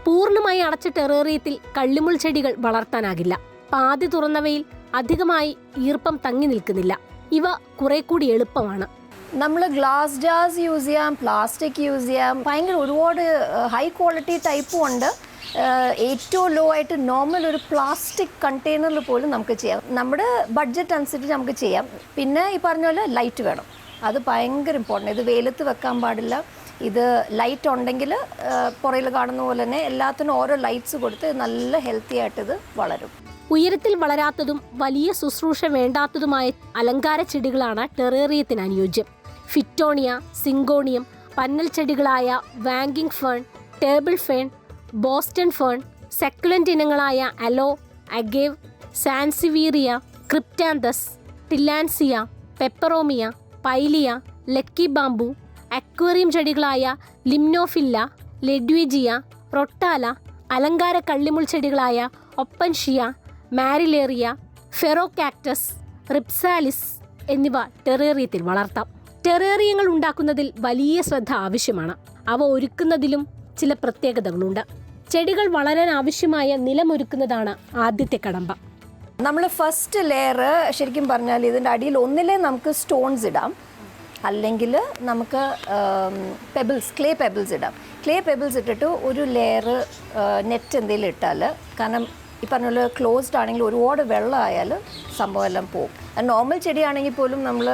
പൂർണ്ണമായി അടച്ച ടെറേറിയത്തിൽ കള്ളിമുൾ ചെടികൾ വളർത്താനാകില്ല. പാതി തുറന്നവയിൽ അധികമായി ഈർപ്പം തങ്ങി നിൽക്കുന്നില്ല. ഇവ കുറെ കൂടി എളുപ്പമാണ്. നമ്മൾ ഗ്ലാസ് ജാർസ് യൂസ് ചെയ്യാം, പ്ലാസ്റ്റിക് യൂസ് ചെയ്യാം, ഭയങ്കര ഒരുപാട് ഹൈ ക്വാളിറ്റി ടൈപ്പും ഉണ്ട്. ഏറ്റവും ലോ ആയിട്ട് നോർമൽ ഒരു പ്ലാസ്റ്റിക് കണ്ടെയ്നറിൽ പോലും നമുക്ക് ചെയ്യാം. നമ്മുടെ ബഡ്ജറ്റ് അനുസരിച്ച് നമുക്ക് ചെയ്യാം. പിന്നെ ഈ പറഞ്ഞ പോലെ ലൈറ്റ് വേണം, അത് ഭയങ്കര ഇമ്പോർട്ടൻ്റ്. ഇത് വെയിലത്ത് വെക്കാൻ പാടില്ല. ഇത് ലൈറ്റ് ഉണ്ടെങ്കിൽ പുറയിൽ കാണുന്ന പോലെ തന്നെ എല്ലാത്തിനും ഓരോ ലൈറ്റ്സ് കൊടുത്ത് നല്ല ഹെൽത്തി ആയിട്ട് ഇത് വളരും. ഉയരത്തിൽ വളരാത്തതും വലിയ ശുശ്രൂഷ വേണ്ടാത്തതുമായ അലങ്കാര ചെടികളാണ് ടെറേറിയത്തിന് അനുയോജ്യം. ഫിറ്റോണിയ, സിങ്കോണിയം, പന്നൽ ചെടികളായ വാങ്കിങ് fern, table fern, Boston fern, succulent ഇനങ്ങളായ aloe, agave, sansevieria, cryptanthus, tillandsia, peperomia, pilea, lucky bamboo, aquarium ചെടികളായ ലിംനോഫില്ല, ലെഡ്വിജിയ, റൊട്ടാല, അലങ്കാര കള്ളിമുൾ ചെടികളായ ഒപ്പൻഷിയ, മാരിലേറിയ, ഫെറോകാക്ടസ്, റിപ്സാലിസ് എന്നിവ ടെറേറിയത്തിൽ വളർത്താം. ടെറേറിയങ്ങൾ ഉണ്ടാക്കുന്നതിൽ വലിയ ശ്രദ്ധ ആവശ്യമാണ്. അവ ഒരുക്കുന്നതിലും ചില പ്രത്യേകതകളുണ്ട്. ചെടികൾ വളരാൻ ആവശ്യമായ നിലമൊരുക്കുന്നതാണ് ആദ്യത്തെ കടമ്പ. നമ്മൾ ഫസ്റ്റ് ലെയർ ശരിക്കും പറഞ്ഞാൽ ഇതിൻ്റെ അടിയിൽ ഒന്നിലേ നമുക്ക് സ്റ്റോൺസ് ഇടാം, അല്ലെങ്കിൽ നമുക്ക് ക്ലേ പെബിൾസ് ഇടാം. ക്ലേ പെബിൾസ് ഇട്ടിട്ട് ഒരു ലെയർ നെറ്റ് എന്തെങ്കിലും ഇട്ടാൽ, കാരണം ഈ പറഞ്ഞ പോലെ ക്ലോസ്ഡ് ആണെങ്കിൽ ഒരുപാട് വെള്ളം ആയാൽ സംഭവം എല്ലാം പോകും. നോർമൽ ചെടിയാണെങ്കിൽ പോലും നമ്മൾ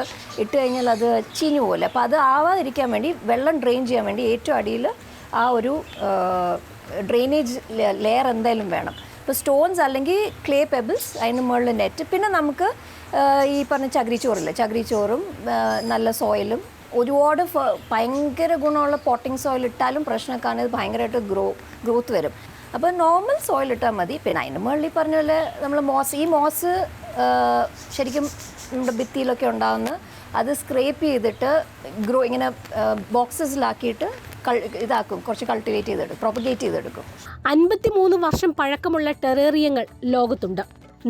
ഇട്ട് കഴിഞ്ഞാൽ അത് ചീഞ്ഞു പോലെ. അപ്പോൾ അത് ആവാതിരിക്കാൻ വേണ്ടി, വെള്ളം ഡ്രെയിൻ ചെയ്യാൻ വേണ്ടി ഏറ്റവും അടിയിൽ ആ ഒരു ഡ്രെയിനേജ് ലെയർ എന്തായാലും വേണം. ഇപ്പോൾ സ്റ്റോൺസ് അല്ലെങ്കിൽ ക്ലേ പെബിൾസ്, അതിന് മുകളിൽ നെറ്റ്. പിന്നെ നമുക്ക് ഈ പറഞ്ഞ ചകിരിച്ചോറില്ലേ, ചകിരിച്ചോറും നല്ല സോയിലും, ഒരുപാട് ഭയങ്കര ഗുണമുള്ള പോട്ടിംഗ് സോയിൽ ഇട്ടാലും പ്രശ്നമൊക്കെയാണ്, ഇത് ഭയങ്കരമായിട്ട് ഗ്രോത്ത് വരും. അപ്പോൾ നോർമൽ സോയിൽ ഇട്ടാൽ മതി. പിന്നെ അതിന് മുകളിൽ ഈ പറഞ്ഞ പോലെ നമ്മൾ ഈ മോസ് ശരിക്കും നമ്മുടെ ഭിത്തിയിലൊക്കെ ഉണ്ടാകുന്ന, അത് സ്ക്രേപ്പ് ചെയ്തിട്ട് ഇങ്ങനെ ബോക്സസിലാക്കിയിട്ട് ഇതാക്കും, കുറച്ച് കൾട്ടിവേറ്റ് ചെയ്തെടുക്കും, പ്രൊപ്പഗേറ്റ് ചെയ്തെടുക്കും. 53 വർഷം പഴക്കമുള്ള ടെറേറിയങ്ങൾ ലോകത്തുണ്ട്.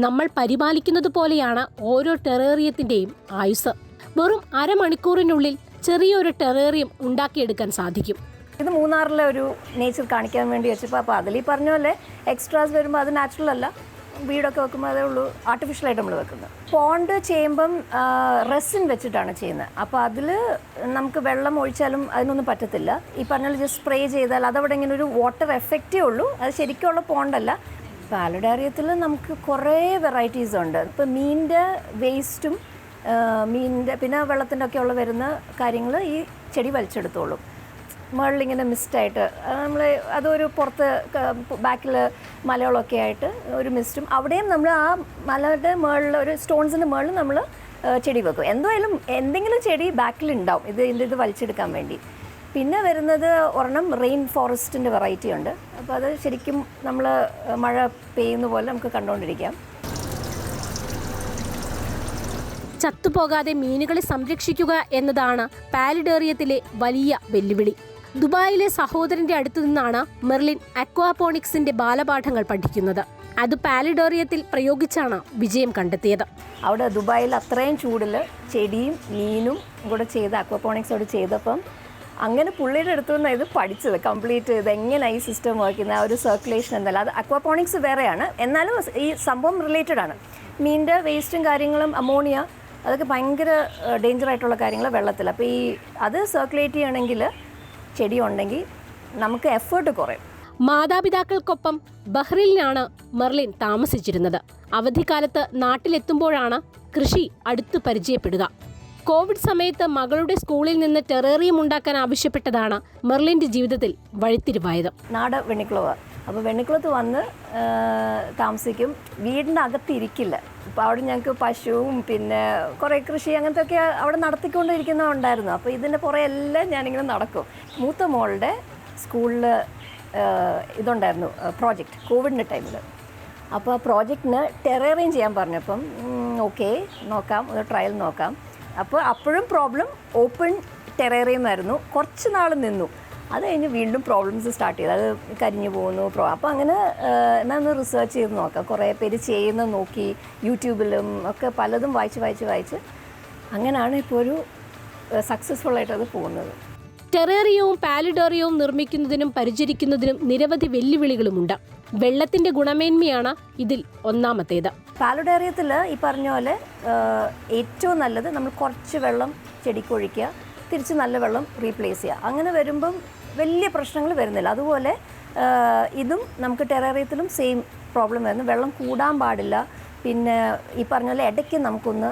നമ്മൾ പരിപാലിക്കുന്നത് പോലെയാണ് ഓരോ ടെറേറിയത്തിൻ്റെയും ആയുസ്. വെറും അരമണിക്കൂറിനുള്ളിൽ ചെറിയൊരു ടെറേറിയം ഉണ്ടാക്കിയെടുക്കാൻ സാധിക്കും. ഇത് മൂന്നാറിലെ ഒരു നേച്ചർ കാണിക്കാൻ വേണ്ടി വെച്ചപ്പോൾ അപ്പോൾ അതിൽ ഈ പറഞ്ഞ പോലെ എക്സ്ട്രാസ് വരുമ്പോൾ അത് നാച്ചുറൽ അല്ല, വീടൊക്കെ വെക്കുമ്പോൾ അതേ ഉള്ളൂ ആർട്ടിഫിഷ്യലായിട്ട് നമ്മൾ വെക്കുന്നത്. പോണ്ട് ചെയ്യുമ്പം റെസിൻ വെച്ചിട്ടാണ് ചെയ്യുന്നത്. അപ്പോൾ അതിൽ നമുക്ക് വെള്ളം ഒഴിച്ചാലും അതിനൊന്നും പറ്റത്തില്ല. ഈ പറഞ്ഞ ജസ്റ്റ് സ്പ്രേ ചെയ്താൽ അതവിടെ ഇങ്ങനെ ഒരു വാട്ടർ എഫക്റ്റേ ഉള്ളൂ, അത് ശരിക്കുള്ള പോണ്ടല്ല. പാലഡേറിയത്തിൽ നമുക്ക് കുറേ വെറൈറ്റീസ് ഉണ്ട്. ഇപ്പോൾ മീനിൻ്റെ വേസ്റ്റും മീനിൻ്റെ പിന്നെ വെള്ളത്തിൻ്റെ ഒക്കെ ഉള്ള വരുന്ന കാര്യങ്ങൾ ഈ ചെടി വലിച്ചെടുത്തോളും. മുകളിലിങ്ങനെ മിസ്റ്റായിട്ട് നമ്മൾ അതൊരു പുറത്ത് ബാക്കിൽ മലകളൊക്കെ ആയിട്ട് ഒരു മിസ്റ്റും അവിടെയും നമ്മൾ ആ മലയുടെ മുകളിൽ ഒരു സ്റ്റോൺസിൻ്റെ മുകളിൽ നമ്മൾ ചെടി വെക്കും. എന്തായാലും എന്തെങ്കിലും ചെടി ബാക്കിലുണ്ടാവും ഇത് വലിച്ചെടുക്കാൻ വേണ്ടി. പിന്നെ വരുന്നത് ഒരെണ്ണം റെയിൻ ഫോറസ്റ്റിൻ്റെ വെറൈറ്റി ഉണ്ട്. അപ്പോൾ അത് ശരിക്കും നമ്മൾ മഴ പെയ്യുന്ന പോലെ നമുക്ക് കണ്ടുകൊണ്ടിരിക്കാം. ചത്തുപോകാതെ മീനുകളെ സംരക്ഷിക്കുക എന്നതാണ് പാലിഡേറിയത്തിലെ വലിയ വെല്ലുവിളി. ദുബായിലെ സഹോദരന്റെ അടുത്തു നിന്നാണ് മെർലിൻ അക്വാപോണിക്സിന്റെ ബാലപാഠങ്ങൾ പഠിക്കുന്നത്. അത് പാലിഡേറിയത്തിൽ പ്രയോഗിച്ചാണ് വിജയം കണ്ടെത്തിയത്. അവിടെ ദുബായിൽ അത്രയും ചൂടിൽ ചെടിയും മീനും കൂടെ ചെയ്ത് അക്വാപോണിക്സോട് ചെയ്തപ്പം അങ്ങനെ പുള്ളിയുടെ അടുത്തു നിന്നാണ് ഇത് പഠിച്ചത് കംപ്ലീറ്റ്. ഇത് എങ്ങനെയാണ് ഈ സിസ്റ്റം വർക്ക് ചെയ്യുന്നത്, ആ ഒരു സർക്കുലേഷൻ എന്തല്ല. അത് അക്വാപോണിക്സ് വേറെയാണ്, എന്നാലും ഈ സംഭവം റിലേറ്റഡ് ആണ്. മീനിൻ്റെ വേസ്റ്റും കാര്യങ്ങളും അമോണിയ അതൊക്കെ ഭയങ്കര ഡേഞ്ചർ ആയിട്ടുള്ള കാര്യങ്ങൾ വെള്ളത്തിൽ. അപ്പോൾ ഈ അത് സർക്കുലേറ്റ് ചെയ്യണമെങ്കിൽ ചെടി ഉണ്ടെങ്കിൽ നമുക്ക് എഫേർട്ട് കുറയും. മാതാപിതാക്കൾക്കൊപ്പം ബഹ്റിനിലാണ് മെർലിൻ താമസിച്ചിരുന്നത്. അവധിക്കാലത്ത് നാട്ടിലെത്തുമ്പോഴാണ് കൃഷി അടുത്ത് പരിചയപ്പെടുക. കോവിഡ് സമയത്ത് മകളുടെ സ്കൂളിൽ നിന്ന് ടെറേറിയം ഉണ്ടാക്കാൻ ആവശ്യപ്പെട്ടതാണ് മെർലിൻ്റെ ജീവിതത്തിൽ വഴിത്തിരിവായത്. നാട് വെണ്ണിക്കുളവ്. അപ്പോൾ വെണ്ണിക്കുളത്ത് വന്ന് താമസിക്കും. വീടിൻ്റെ അകത്ത് ഇരിക്കില്ല. അപ്പോൾ അവിടെ ഞങ്ങൾക്ക് പശുവും പിന്നെ കുറേ കൃഷി അങ്ങനത്തെ ഒക്കെ അവിടെ നടത്തിക്കൊണ്ടിരിക്കുന്നതുണ്ടായിരുന്നു. അപ്പോൾ ഇതിൻ്റെ പുറകെ എല്ലാം ഞാനിങ്ങനെ നടക്കും. മൂത്ത മോളുടെ സ്കൂളിൽ ഇതുണ്ടായിരുന്നു പ്രോജക്റ്റ് കോവിഡിൻ്റെ ടൈമിൽ. അപ്പോൾ ആ പ്രോജക്റ്റിന് ടെറേറിയം ചെയ്യാൻ പറഞ്ഞപ്പം ഓക്കെ നോക്കാം, ഒരു ട്രയൽ നോക്കാം. അപ്പോൾ അപ്പോഴും പ്രോബ്ലം ഓപ്പൺ ടെറേറിയം ആയിരുന്നു. കുറച്ച് നാൾ നിന്നു. അത് കഴിഞ്ഞ് വീണ്ടും പ്രോബ്ലംസ് സ്റ്റാർട്ട് ചെയ്തു. അത് കരിഞ്ഞു പോകുന്നു. അപ്പോൾ അങ്ങനെ എന്നാൽ ഒന്ന് റിസർച്ച് ചെയ്ത് നോക്കാം. കുറേ പേര് ചെയ്യുന്നത് നോക്കി യൂട്യൂബിലും ഒക്കെ പലതും വായിച്ച് അങ്ങനെയാണ് ഇപ്പോൾ ഒരു സക്സസ്ഫുള്ളായിട്ട് അത് പോകുന്നത്. ടെറേറിയവും പാലിഡേറിയവും നിർമ്മിക്കുന്നതിനും പരിചരിക്കുന്നതിനും നിരവധി വെല്ലുവിളികളുമുണ്ട്. വെള്ളത്തിന്റെ ഗുണമേന്മയാണ് ഇതിൽ ഒന്നാമത്തേത്. പാലിഡേറിയത്തിൽ ഈ പറഞ്ഞ പോലെ ഏറ്റവും നല്ലത് നമ്മൾ കുറച്ച് വെള്ളം ചെടിക്കൊഴിക്കുക, തിരിച്ച് നല്ല വെള്ളം റീപ്ലേസ് ചെയ്യുക. അങ്ങനെ വരുമ്പം വലിയ പ്രശ്നങ്ങൾ വരുന്നില്ല. അതുപോലെ ഇതും നമുക്ക് ടെറേറിയത്തിലും സെയിം പ്രോബ്ലം വരുന്നു. വെള്ളം കൂടാൻ പാടില്ല. പിന്നെ ഈ പറഞ്ഞ പോലെ ഇടയ്ക്ക് നമുക്കൊന്ന്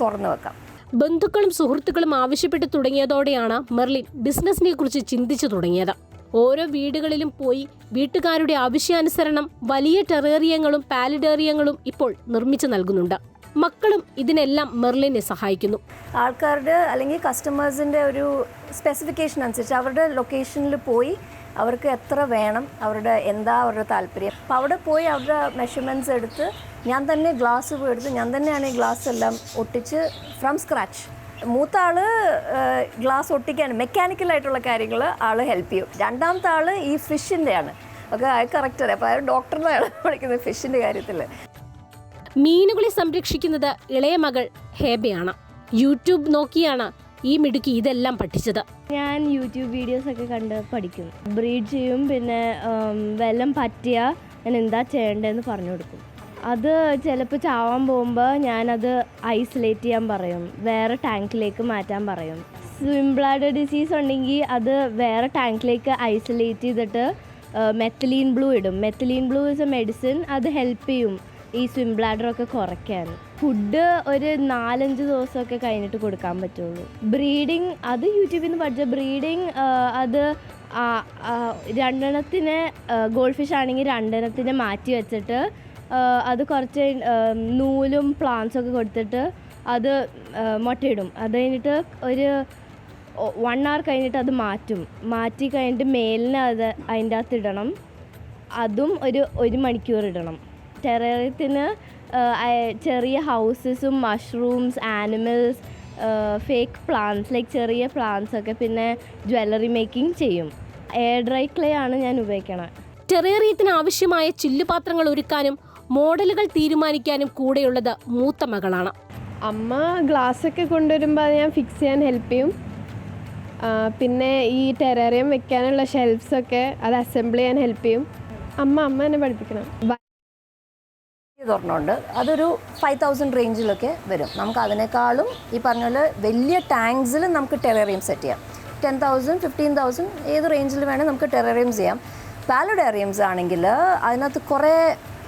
തുറന്നു വെക്കാം. ബന്ധുക്കളും സുഹൃത്തുക്കളും ആവശ്യപ്പെട്ടു തുടങ്ങിയതോടെയാണ് മെർലിൻ ബിസിനസിനെ കുറിച്ച് ചിന്തിച്ചു തുടങ്ങിയത്. ഓരോ വീടുകളിലും പോയി വീട്ടുകാരുടെ ആവശ്യാനുസരണം വലിയ ടെറേറിയങ്ങളും പാലിഡേറിയങ്ങളും ഇപ്പോൾ നിർമ്മിച്ചു നൽകുന്നുണ്ട്. മക്കളും ഇതിനെല്ലാം മെർലിനെ സഹായിക്കുന്നു. ആൾക്കാരുടെ അല്ലെങ്കിൽ കസ്റ്റമേഴ്സിൻ്റെ ഒരു സ്പെസിഫിക്കേഷൻ അനുസരിച്ച് അവരുടെ ലൊക്കേഷനിൽ പോയി അവർക്ക് എത്ര വേണം, അവരുടെ താല്പര്യം, അപ്പോൾ അവിടെ പോയി അവരുടെ മെഷർമെൻറ്റ്സ് എടുത്ത് ഞാൻ തന്നെ ഗ്ലാസ് എടുത്ത് ഞാൻ തന്നെയാണ് ഈ ഗ്ലാസ് എല്ലാം ഒട്ടിച്ച് ഫ്രം സ്ക്രാച്ച്. മൂത്ത ആൾ ഗ്ലാസ് ഒട്ടിക്കാൻ മെക്കാനിക്കലായിട്ടുള്ള കാര്യങ്ങൾ ആൾ ഹെൽപ്പ് ചെയ്യും. രണ്ടാമത്തെ ആൾ ഈ ഫിഷിൻ്റെ ആണ്. ഒക്കെ അത് കറക്റ്റ് അറിയാം. അപ്പോൾ അത് ഡോക്ടറിനെയാണ് വിളിക്കുന്നത് ഫിഷിൻ്റെ കാര്യത്തിൽ. മീനുകളെ സംരക്ഷിക്കുന്നത് ഇളയ മകൾ ഹേബയാണ്. യൂട്യൂബ് നോക്കിയാണ് ഈ മിടുക്കി ഇതെല്ലാം പഠിച്ചത്. ഞാൻ യൂട്യൂബ് വീഡിയോസ് ഒക്കെ കണ്ട് പഠിക്കും. ബ്രീഡ് ചെയ്യും. പിന്നെ വെള്ളം പറ്റിയാൽ ഞാൻ എന്താ ചെയ്യേണ്ടതെന്ന് പറഞ്ഞു കൊടുക്കും. അത് ചിലപ്പോൾ ചാവാൻ പോകുമ്പോൾ ഞാനത് ഐസൊലേറ്റ് ചെയ്യാൻ പറയും, വേറെ ടാങ്കിലേക്ക് മാറ്റാൻ പറയും. സ്വിം ബ്ലാഡർ ഡിസീസ് ഉണ്ടെങ്കിൽ അത് വേറെ ടാങ്കിലേക്ക് ഐസൊലേറ്റ് ചെയ്തിട്ട് മെത്തലീൻ ബ്ലൂ ഇടും. Methylene blue is A medicine. അത് ഹെൽപ്പ് ചെയ്യും ഈ സ്വിം ബ്ലാഡറൊക്കെ കുറയ്ക്കാൻ. ഫുഡ് ഒരു 4-5 ദിവസമൊക്കെ കഴിഞ്ഞിട്ട് കൊടുക്കാൻ പറ്റുള്ളൂ. ബ്രീഡിങ് അത് യൂട്യൂബിൽ നിന്ന് പഠിച്ച. ബ്രീഡിങ് അത് 2 ഗോൾഡ് ഫിഷ് ആണെങ്കിൽ 2 മാറ്റി വെച്ചിട്ട് അത് കുറച്ച് നൂലും പ്ലാന്റ്സൊക്കെ കൊടുത്തിട്ട് അത് മുട്ടയിടും. അത് കഴിഞ്ഞിട്ട് ഒരു 1 hour കഴിഞ്ഞിട്ട് അത് മാറ്റി കഴിഞ്ഞിട്ട് മേലിന് അത് അതിൻ്റെ അകത്ത് ഇടണം. അതും ഒരു 1 മണിക്കൂർ ഇടണം. ടെറേറിയത്തിന് ചെറിയ ഹൗസസും mushrooms, animals, fake plants like ചെറിയ പ്ലാന്റ്സ് ഒക്കെ, പിന്നെ ജ്വല്ലറി മേക്കിംഗ് ചെയ്യും. എയർ ഡ്രൈ ക്ലേ ആണ് ഞാൻ ഉപയോഗിക്കണത്. ടെറേറിയത്തിന് ആവശ്യമായ ചില്ലുപാത്രങ്ങൾ ഒരുക്കാനും മോഡലുകൾ തീരുമാനിക്കാനും കൂടെയുള്ളത് മൂത്ത മകളാണ്. അമ്മ ഗ്ലാസ്സൊക്കെ കൊണ്ടുവരുമ്പോൾ അത് ഞാൻ ഫിക്സ് ചെയ്യാൻ ഹെൽപ്പ് ചെയ്യും. പിന്നെ ഈ ടെറേറിയം വെക്കാനുള്ള ഷെൽഫ്സൊക്കെ അത് അസംബിൾ ചെയ്യാൻ ഹെൽപ്പ് ചെയ്യും. അമ്മ എന്നെ പഠിപ്പിക്കണം. തുറന്നുണ്ട് അതൊരു 5000 റേഞ്ചിലൊക്കെ വരും. നമുക്ക് അതിനേക്കാളും ഈ പറഞ്ഞ പോലെ വലിയ ടാങ്ക്സിൽ നമുക്ക് ടെറേറിയം സെറ്റ് ചെയ്യാം. 10,000 15,000 ഏത് റേഞ്ചിൽ വേണേൽ നമുക്ക് ടെറേറിയംസ് ചെയ്യാം. പാലഡേറിയംസ് ആണെങ്കിൽ അതിനകത്ത് കുറേ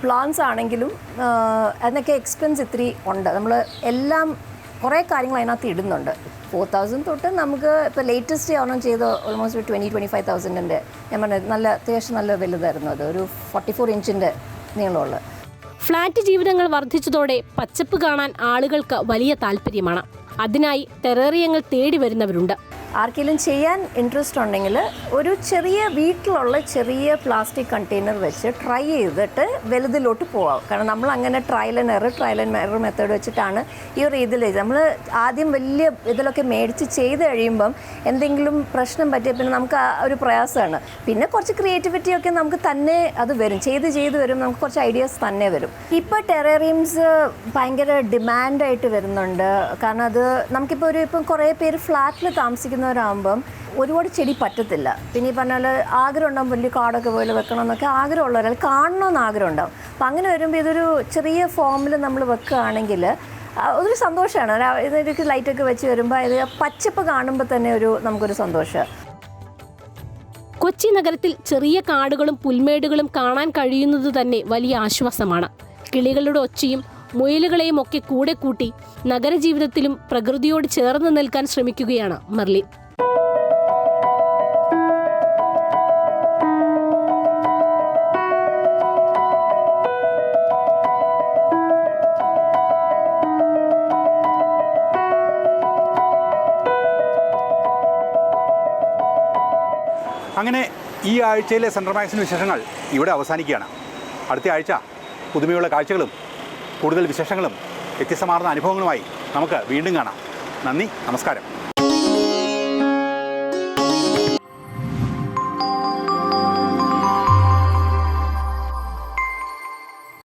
പ്ലാന്റ്സ് ആണെങ്കിലും അതിനൊക്കെ എക്സ്പെൻസ് ഇത്തിരി ഉണ്ട്. നമ്മൾ എല്ലാം കുറേ കാര്യങ്ങൾ അതിനകത്ത് ഇടുന്നുണ്ട്. 4,000 തൊട്ട് നമുക്ക് ഇപ്പോൾ ലേറ്റസ്റ്റ് ഒരെണ്ണം ചെയ്ത് ഓൾമോസ്റ്റ് 20-25,000 ഞാൻ പറഞ്ഞത് നല്ല അത്യാവശ്യം നല്ല വലുതായിരുന്നു. അത് ഒരു 44 ഇഞ്ചിൻ്റെ നീളമുള്ള. ഫ്ളാറ്റ് ജീവിതങ്ങൾ വർദ്ധിച്ചതോടെ പച്ചപ്പ് കാണാൻ ആളുകൾക്ക് വലിയ താല്പര്യമാണ്. അതിനായി ടെറേറിയങ്ങൾ തേടി വരുന്നവരുണ്ട്. ആർക്കെങ്കിലും ചെയ്യാൻ ഇൻട്രസ്റ്റ് ഉണ്ടെങ്കിൽ ഒരു ചെറിയ വീട്ടിലുള്ള ചെറിയ പ്ലാസ്റ്റിക് കണ്ടെയ്നർ വെച്ച് ട്രൈ ചെയ്തിട്ട് വലുതിലോട്ട് പോവാം. കാരണം നമ്മൾ അങ്ങനെ ട്രയൽ ആൻഡ് എറർ മെത്തേഡ് വെച്ചിട്ടാണ് ഈ ഒരു ഇതിൽ നമ്മൾ ആദ്യം വലിയ ഇതിലൊക്കെ മേടിച്ച് ചെയ്ത് കഴിയുമ്പം എന്തെങ്കിലും പ്രശ്നം പറ്റിയ പിന്നെ നമുക്ക് ഒരു പ്രയാസമാണ്. പിന്നെ കുറച്ച് ക്രിയേറ്റിവിറ്റിയൊക്കെ നമുക്ക് തന്നെ അത് വരും. ചെയ്ത് വരും നമുക്ക് കുറച്ച് ഐഡിയാസ് തന്നെ വരും. ഇപ്പോൾ ടെറേറിയംസ് ഭയങ്കര ഡിമാൻഡായിട്ട് വരുന്നുണ്ട്. കാരണം അത് നമുക്കിപ്പോൾ ഇപ്പം കുറേ പേര് ഫ്ലാറ്റിൽ താമസിക്കുന്നവരാകുമ്പം ഒരുപാട് ചെടി പറ്റത്തില്ല. പിന്നെ ഈ പറഞ്ഞാൽ ആഗ്രഹം ഉണ്ടാകും വലിയ കാടൊക്കെ പോലെ വെക്കണം എന്നൊക്കെ ആഗ്രഹമുള്ളവർ അത് കാണണമെന്ന് ആഗ്രഹം ഉണ്ടാവും. അപ്പം അങ്ങനെ വരുമ്പോൾ ഇതൊരു ചെറിയ ഫോമിൽ നമ്മൾ വെക്കുകയാണെങ്കിൽ അതൊരു സന്തോഷമാണ്. ഇതൊരു ലൈറ്റൊക്കെ വെച്ച് വരുമ്പോൾ ഇത് പച്ചപ്പ് കാണുമ്പോൾ തന്നെ നമുക്കൊരു സന്തോഷം. കൊച്ചി നഗരത്തിൽ ചെറിയ കാടുകളും പുൽമേടുകളും കാണാൻ കഴിയുന്നത് തന്നെ വലിയ ആശ്വാസമാണ്. കിളികളുടെ ഒച്ചയും മുയലുകളെയും ഒക്കെ കൂടെ കൂട്ടി നഗരജീവിതത്തിലും പ്രകൃതിയോട് ചേർന്ന് നിൽക്കാൻ ശ്രമിക്കുകയാണ് മെർലിൻ. അങ്ങനെ ഈ ആഴ്ചയിലെ സെൻട്രൽ മാഗസിൻ വിശേഷങ്ങൾ ഇവിടെ അവസാനിക്കുകയാണ്. അടുത്ത ആഴ്ച പുതുമയുള്ള കാഴ്ചകളും കൂടുതൽ വിശേഷങ്ങളും വ്യത്യസ്തമാർന്ന അനുഭവങ്ങളുമായി നമുക്ക് വീണ്ടും കാണാം. നന്ദി, നമസ്കാരം.